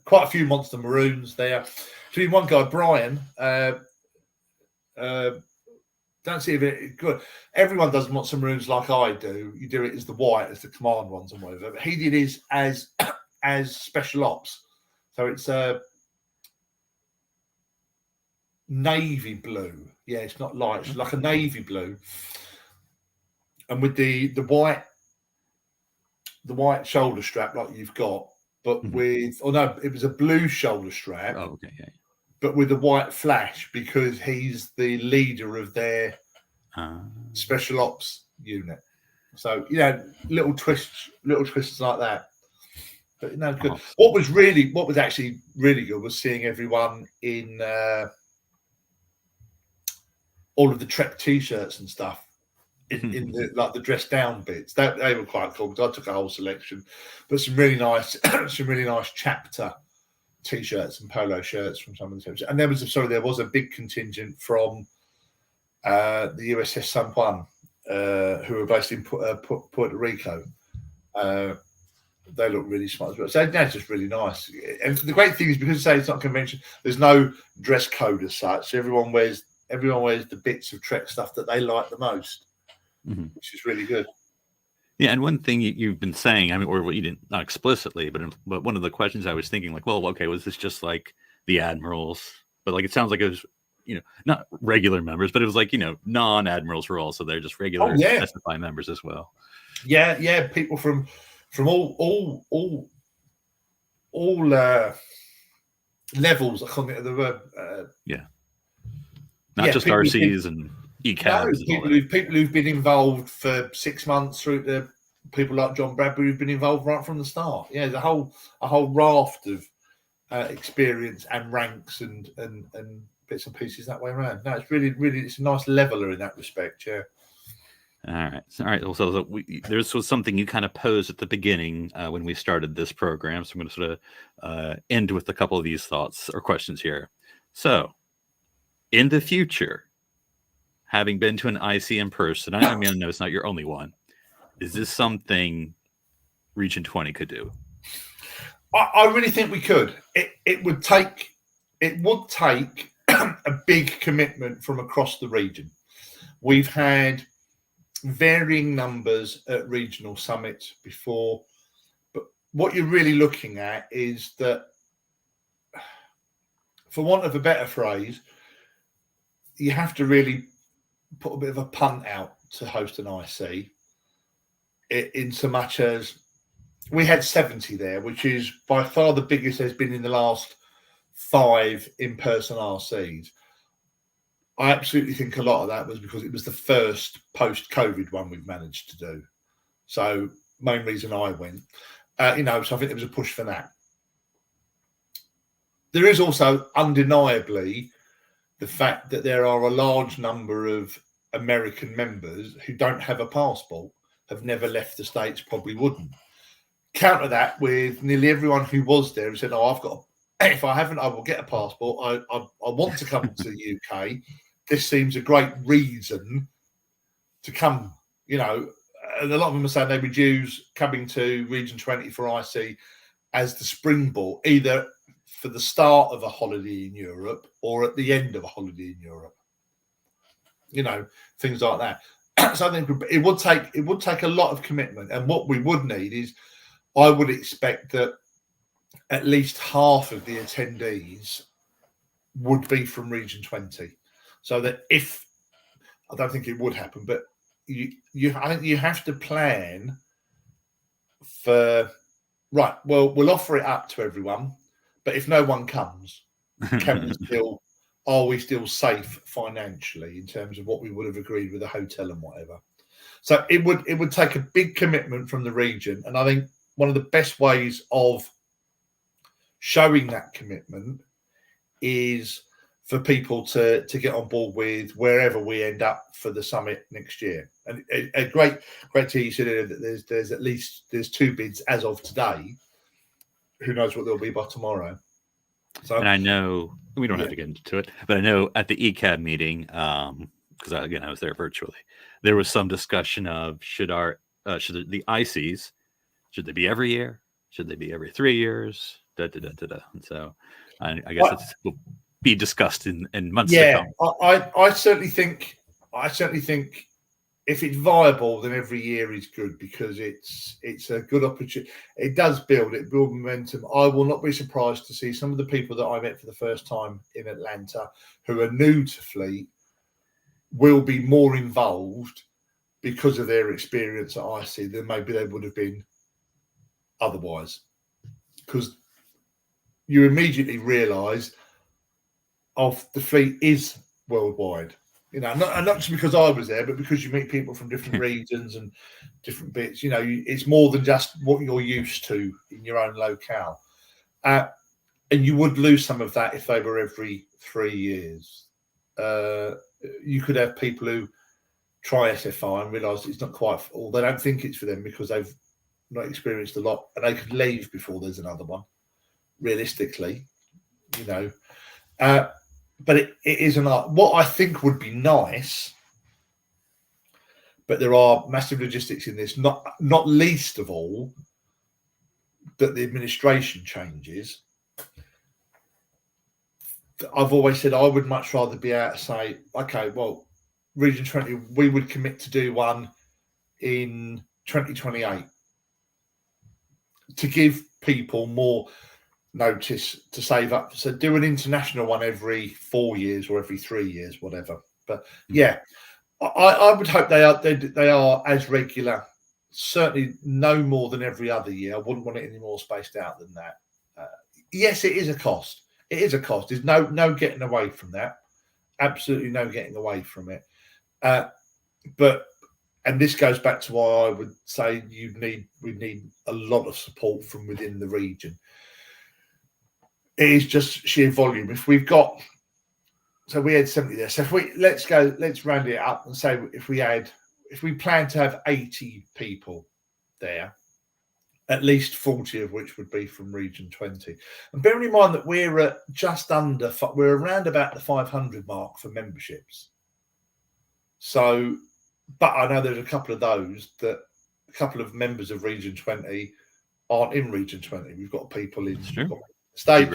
Speaker 3: Quite a few Monster Maroons there. So one guy, Brian. Don't see if it good. Everyone does Monster Maroons like I do. You do it as the white, as the command ones and whatever. But he did his as special ops. So it's navy blue. Yeah, it's not light. It's like a navy blue. And with the white shoulder strap like you've got, but with it was a blue shoulder strap.
Speaker 4: Oh, okay, yeah.
Speaker 3: But with the white flash, because he's the leader of their special ops unit. So little twists like that. But good. Oh. What was actually really good was seeing everyone in all of the Trek T-shirts and stuff in the dress down bits. They were quite cool. I took a whole selection, but some really nice chapter T-shirts and polo shirts from some of the teams. And there was a big contingent from the USS San Juan, who were based in Puerto Rico. They look really smart as well. So that's just really nice. And the great thing is, because it's not a convention, there's no dress code as such. Everyone wears the bits of Trek stuff that they like the most, which is really good.
Speaker 4: Yeah, and one thing you've been saying, I mean, or what you didn't, not explicitly, but one of the questions I was thinking, like, well, okay, was this just like the admirals? But like, it sounds like it was, not regular members, but it was like, non-admirals were also there, just regular SFI members as well.
Speaker 3: Yeah, people from all levels. I can't think of the word.
Speaker 4: Not just RCs and ECABs.
Speaker 3: People who've been involved for 6 months, through to people like John Bradbury who've been involved right from the start. Yeah, there's a whole raft of experience and ranks and bits and pieces that way around. No, it's really it's a nice leveler in that respect. Yeah.
Speaker 4: All right. All right. So this was something you kind of posed at the beginning when we started this program. So I'm going to sort of end with a couple of these thoughts or questions here. So, in the future, having been to an IC in person, I mean, I know it's not your only one. Is this something Region 20 could do?
Speaker 3: I really think we could. It would take a big commitment from across the region. We've had varying numbers at regional summits before, but what you're really looking at is that, for want of a better phrase, you have to really put a bit of a punt out to host an IC, in so much as we had 70 there, which is by far the biggest there's been in the last 5 in-person RCs. I absolutely think a lot of that was because it was the first post-COVID one we've managed to do. So main reason I went, so I think there was a push for that. There is also undeniably the fact that there are a large number of American members who don't have a passport, have never left the States, probably wouldn't. Counter that with nearly everyone who was there who said, if I haven't, I will get a passport. I want to come to the UK. This seems a great reason to come, and a lot of them are saying they would use coming to Region 20 for IC as the springboard, either for the start of a holiday in Europe or at the end of a holiday in Europe. Things like that. So I think it would take a lot of commitment, and what we would need is, I would expect that at least half of the attendees would be from Region 20. So that I don't think it would happen, but I think you have to plan for, right, well, we'll offer it up to everyone, but if no one comes, are we still safe financially in terms of what we would have agreed with the hotel and whatever? So it would take a big commitment from the region, and I think one of the best ways of showing that commitment is for people to get on board with wherever we end up for the summit next year. And a great to you said that there's 2 bids as of today. Who knows what there'll be by tomorrow? So,
Speaker 4: and I know we don't have to get into it, but I know at the ECAB meeting, because I was there virtually, there was some discussion of should the ICs, should they be every year? Should they be every 3 years? And so I guess it will be discussed in months to come.
Speaker 3: I certainly think if it's viable, then every year is good, because it's a good opportunity. It does build momentum. I will not be surprised to see some of the people that I met for the first time in Atlanta who are new to Fleet will be more involved because of their experience at IC than maybe they would have been otherwise, because you immediately realise the Fleet is worldwide. Not just because I was there, but because you meet people from different regions and different bits. It's more than just what you're used to in your own locale. And you would lose some of that if they were every 3 years. You could have people who try SFI and realise it's not quite, or they don't think it's for them because they've not experienced a lot, and they could leave before there's another one, realistically. But it is an art. What I think would be nice, but there are massive logistics in this, not least of all that the administration changes. I've always said I would much rather be able to say, okay, well, Region 20, we would commit to do one in 2028 to give people more notice to save up. So do an international one every 4 years or every 3 years, whatever. But yeah, I would hope they are as regular. Certainly no more than every other year. I wouldn't want it any more spaced out than that. Yes, it is a cost. It is a cost. There's no getting away from that. Absolutely no getting away from it. And this goes back to why I would say we need a lot of support from within the region. It is just sheer volume. If we've got, so we had 70 there. So if let's round it up and say if we had if we plan to have 80 people there, at least 40 of which would be from Region 20. And bearing in mind that we're at we're around about the 500 mark for memberships. So, but I know there's a couple of members of Region 20 aren't in Region 20. We've got people in the States,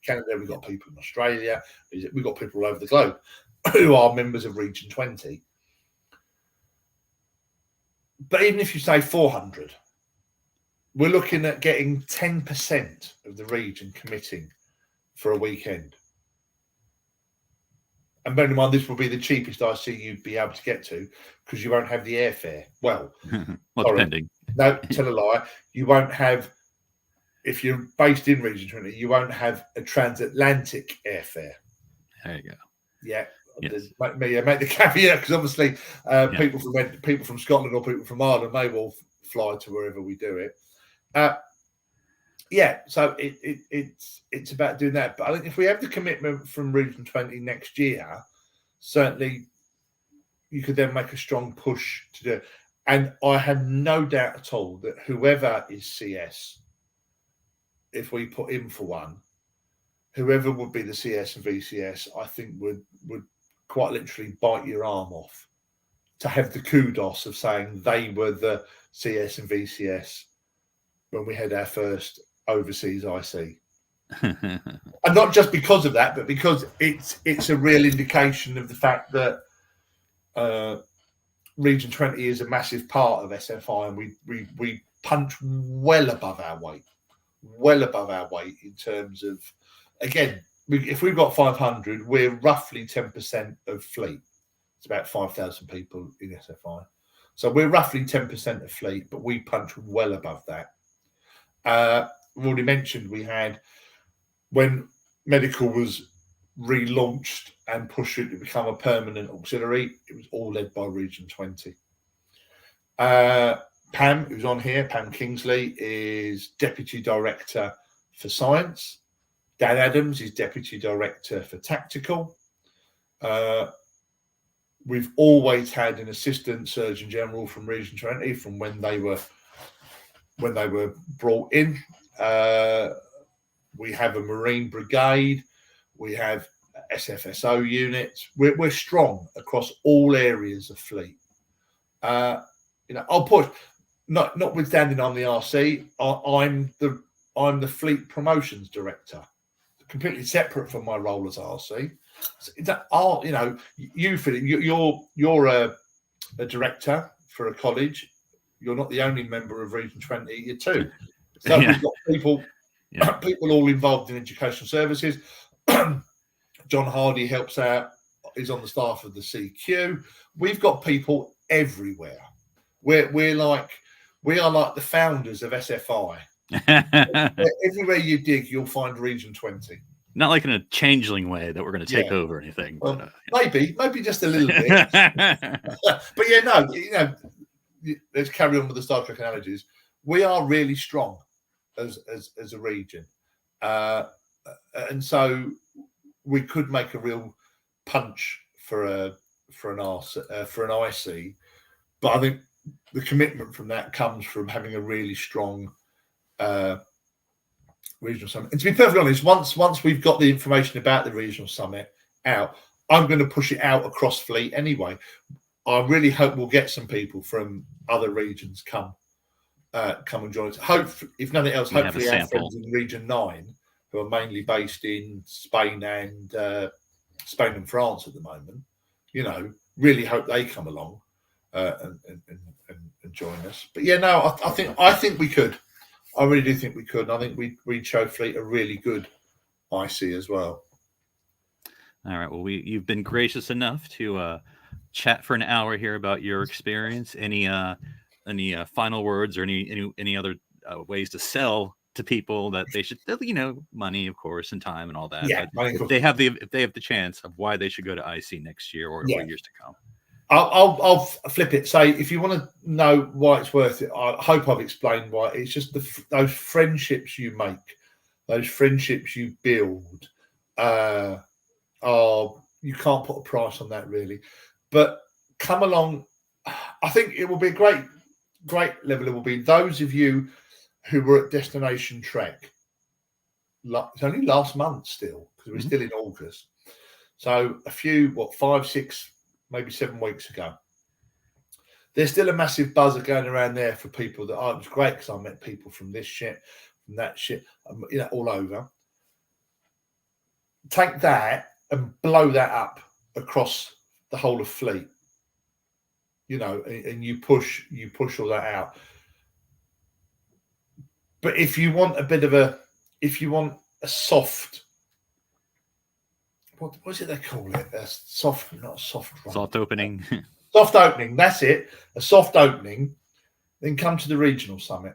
Speaker 3: Canada, we've got people in Australia, we've got people all over the globe who are members of Region 20. But even if you say 400, we're looking at getting 10% of the region committing for a weekend. And bearing in mind, this will be the cheapest IC you'd be able to get to because you won't have the airfare. Well,
Speaker 4: depending.
Speaker 3: No, tell a lie. You won't have, if you're based in Region 20, you won't have a transatlantic airfare.
Speaker 4: There you go.
Speaker 3: Yeah.
Speaker 4: Yes.
Speaker 3: Make the caveat because obviously people from Scotland or people from Ireland may well fly to wherever we do it. So it's about doing that. But I think if we have the commitment from Region 20 next year, certainly you could then make a strong push to do it. And I have no doubt at all that whoever is CS, if we put in for one, whoever would be the CS and VCS, I think would quite literally bite your arm off to have the kudos of saying they were the CS and VCS when we had our first overseas IC. And not just because of that, but because it's a real indication of the fact that Region 20 is a massive part of SFI, and we punch well above our weight in terms of, again, if we've got 500, we're roughly 10% of fleet. It's about 5,000 people in SFI. So we're roughly 10% of fleet, but we punch well above that. We've already mentioned we had, when medical was relaunched and pushed it to become a permanent auxiliary, it was all led by Region 20. Pam, who's on here, Pam Kingsley, is Deputy Director for Science. Dan Adams is Deputy Director for Tactical. We've always had an Assistant Surgeon General from Region 20 from when they were brought in. We have a Marine Brigade. We have SFSO units. We're strong across all areas of fleet. I'll push. Notwithstanding, I'm the RC. I'm the Fleet Promotions Director, completely separate from my role as RC. You, Philip, you're a director for a college. You're not the only member of Region 20. You're two. So we've got people all involved in education services. John Hardy helps out. He's on the staff of the CQ. We've got people everywhere. We are like the founders of SFI. Everywhere you dig, you'll find Region 20.
Speaker 4: Not like in a changeling way that we're going to take over anything.
Speaker 3: Well, maybe just a little bit. But let's carry on with the Star Trek analogies. We are really strong as a region, and so we could make a real punch for an IC. But I think the commitment from that comes from having a really strong regional summit. And to be perfectly honest, once we've got the information about the regional summit out, I'm going to push it out across fleet anyway. I really hope we'll get some people from other regions come and join us. If nothing else, hopefully our friends in Region 9, who are mainly based in Spain and France at the moment, really hope they come along and join us. But I think we could. I really do think we could. And I think we'd show fleet a really good IC as well.
Speaker 4: All right. Well, you've been gracious enough to chat for an hour here about your experience. Any final words or any other ways to sell to people that they should, money, of course, and time and all that.
Speaker 3: Yeah,
Speaker 4: if they have the chance of why they should go to IC next year or years to come.
Speaker 3: I'll flip it. Say, if you want to know why it's worth it, I hope I've explained why. It's just those friendships you make, those friendships you build. You can't put a price on that, really. But come along I think it will be a great level. It will be those of you who were at Destination Trek. It's only last month still, because we're still in August. So a few, 5, 6, maybe 7 weeks ago. There's still a massive buzzer going around there for people that it was great because I met people from this shit, from that shit, all over. Take that and blow that up across the whole of Fleet. And you push all that out. But if you want a soft, what is it they call it? A soft, not a soft run.
Speaker 4: Soft opening.
Speaker 3: Soft opening, that's it. A soft opening. Then come to the regional summit.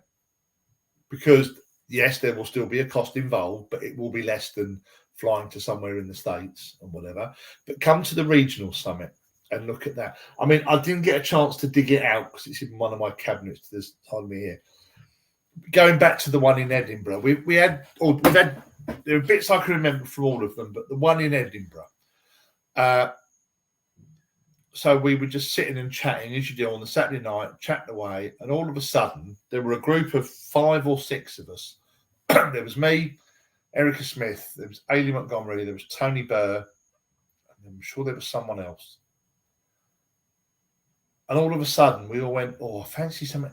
Speaker 3: Because, yes, there will still be a cost involved, but it will be less than flying to somewhere in the States and whatever. But come to the regional summit and look at that. I mean, I didn't get a chance to dig it out because it's in one of my cabinets. There's hardly here. Going back to the one in Edinburgh, there are bits I can remember from all of them, but the one in Edinburgh. So we were just sitting and chatting, as you do on the Saturday night, chatting away, and all of a sudden there were a group of 5 or 6 of us. There was me, Erica Smith, there was Ailey Montgomery, there was Tony Burr, and I'm sure there was someone else. And all of a sudden we all went, "Oh, fancy something."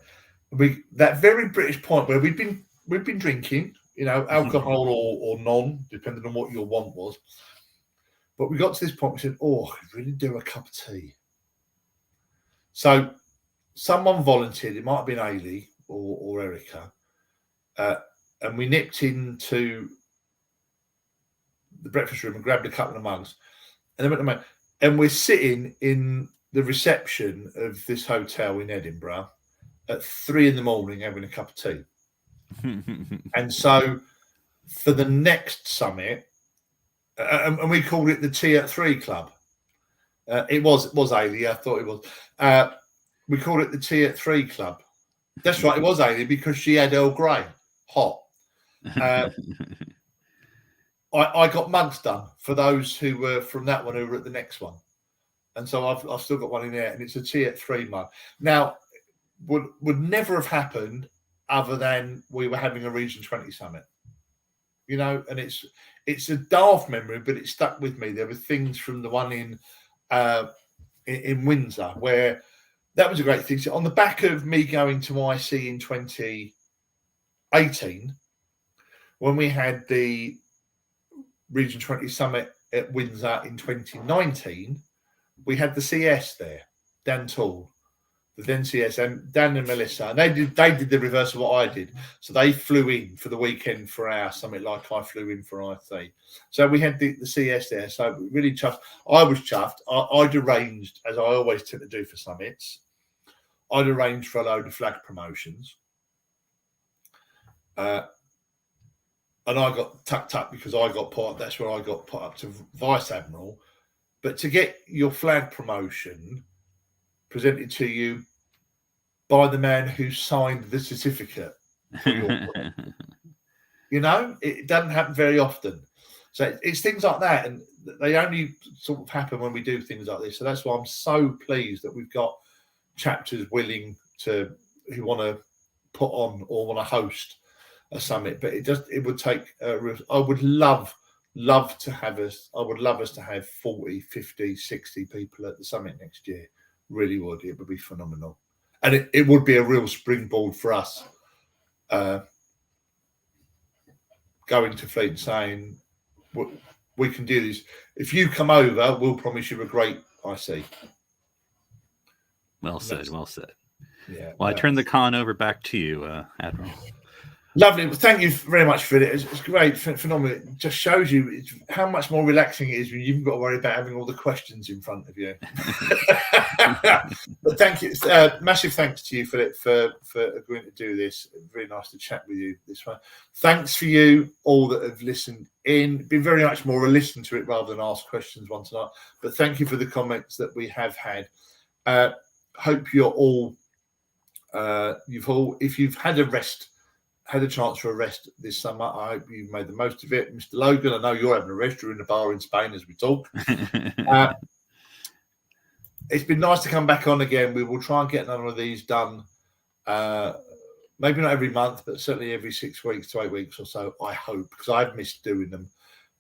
Speaker 3: That very British point where we'd been drinking, alcohol or non, depending on what your want was. But we got to this point, we said, "Oh, I could really do a cup of tea." So someone volunteered, it might have been Ailey or Erica, and we nipped into the breakfast room and grabbed a couple of mugs. And then went to my, and we're sitting in the reception of this hotel in Edinburgh at 3 a.m. having a cup of tea. And so for the next summit, and we called it the Tea at 3 Club. It was Ailey, I thought it was. We called it the Tea at 3 Club. That's right, it was Ailey because she had Earl Grey, hot. I got mugs done for those who were from that one who were at the next one. And so I've still got one in there, and it's a Tea at 3 mug. Now, would never have happened other than we were having a Region 20 summit. And it's a daft memory, but it stuck with me. There were things from the one in Windsor where that was a great thing. So on the back of me going to IC in 2018, when we had the Region 20 summit at Windsor in 2019, we had the CS there, Dan Toole, the then CS, and Dan and Melissa, and they did the reverse of what I did. So they flew in for the weekend for our summit, like I flew in for IC. So we had the CS there. So really chuffed. I was chuffed. I'd arranged, as I always tend to do for summits, I'd arranged for a load of flag promotions. And I got tucked up because I got put up. That's where I got put up to Vice Admiral. But to get your flag promotion presented to you by the man who signed the certificate. It doesn't happen very often. So it's things like that, and they only sort of happen when we do things like this. So that's why I'm so pleased that we've got chapters willing to, who want to put on or want to host a summit. But it would take I would love to have us. I would love us to have 40, 50, 60 people at the summit next year. Really would. It would be phenomenal. And it would be a real springboard for us going to Fleet and saying, we can do this. If you come over, we'll promise you a great IC.
Speaker 4: Well said. Well said.
Speaker 3: Yeah.
Speaker 4: Well, I turn the con over back to you, Admiral.
Speaker 3: Lovely. Well, thank you very much for it. It's great, phenomenal. It just shows you how much more relaxing it is when you haven't got to worry about having all the questions in front of you. But thank you. Massive thanks to you for agreeing to do this. Very nice to chat with you this one. Thanks for you all that have listened in. Been very much more a listen to it rather than ask questions one tonight. But thank you for the comments that we have had. Hope you're all, if you've had a chance for a rest this summer, I hope you've made the most of it. Mr. Logan, I know you're having a rest. You're in the bar in Spain as we talk. it's been nice to come back on again. We will try and get another of these done. Maybe not every month, but certainly every 6 weeks to 8 weeks or so, I hope, because I've missed doing them.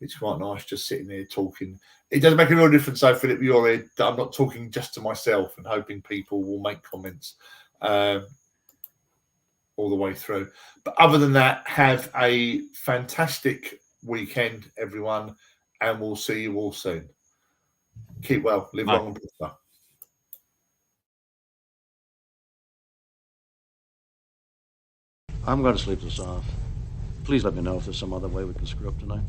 Speaker 3: It's quite nice just sitting here talking. It does make a real difference, though, Philip, your end, that I'm not talking just to myself and hoping people will make comments all the way through. But other than that, have a fantastic weekend, everyone, and we'll see you all soon. Keep well, live long and prosper.
Speaker 5: I'm going to sleep this off. Please let me know if there's some other way we can screw up tonight.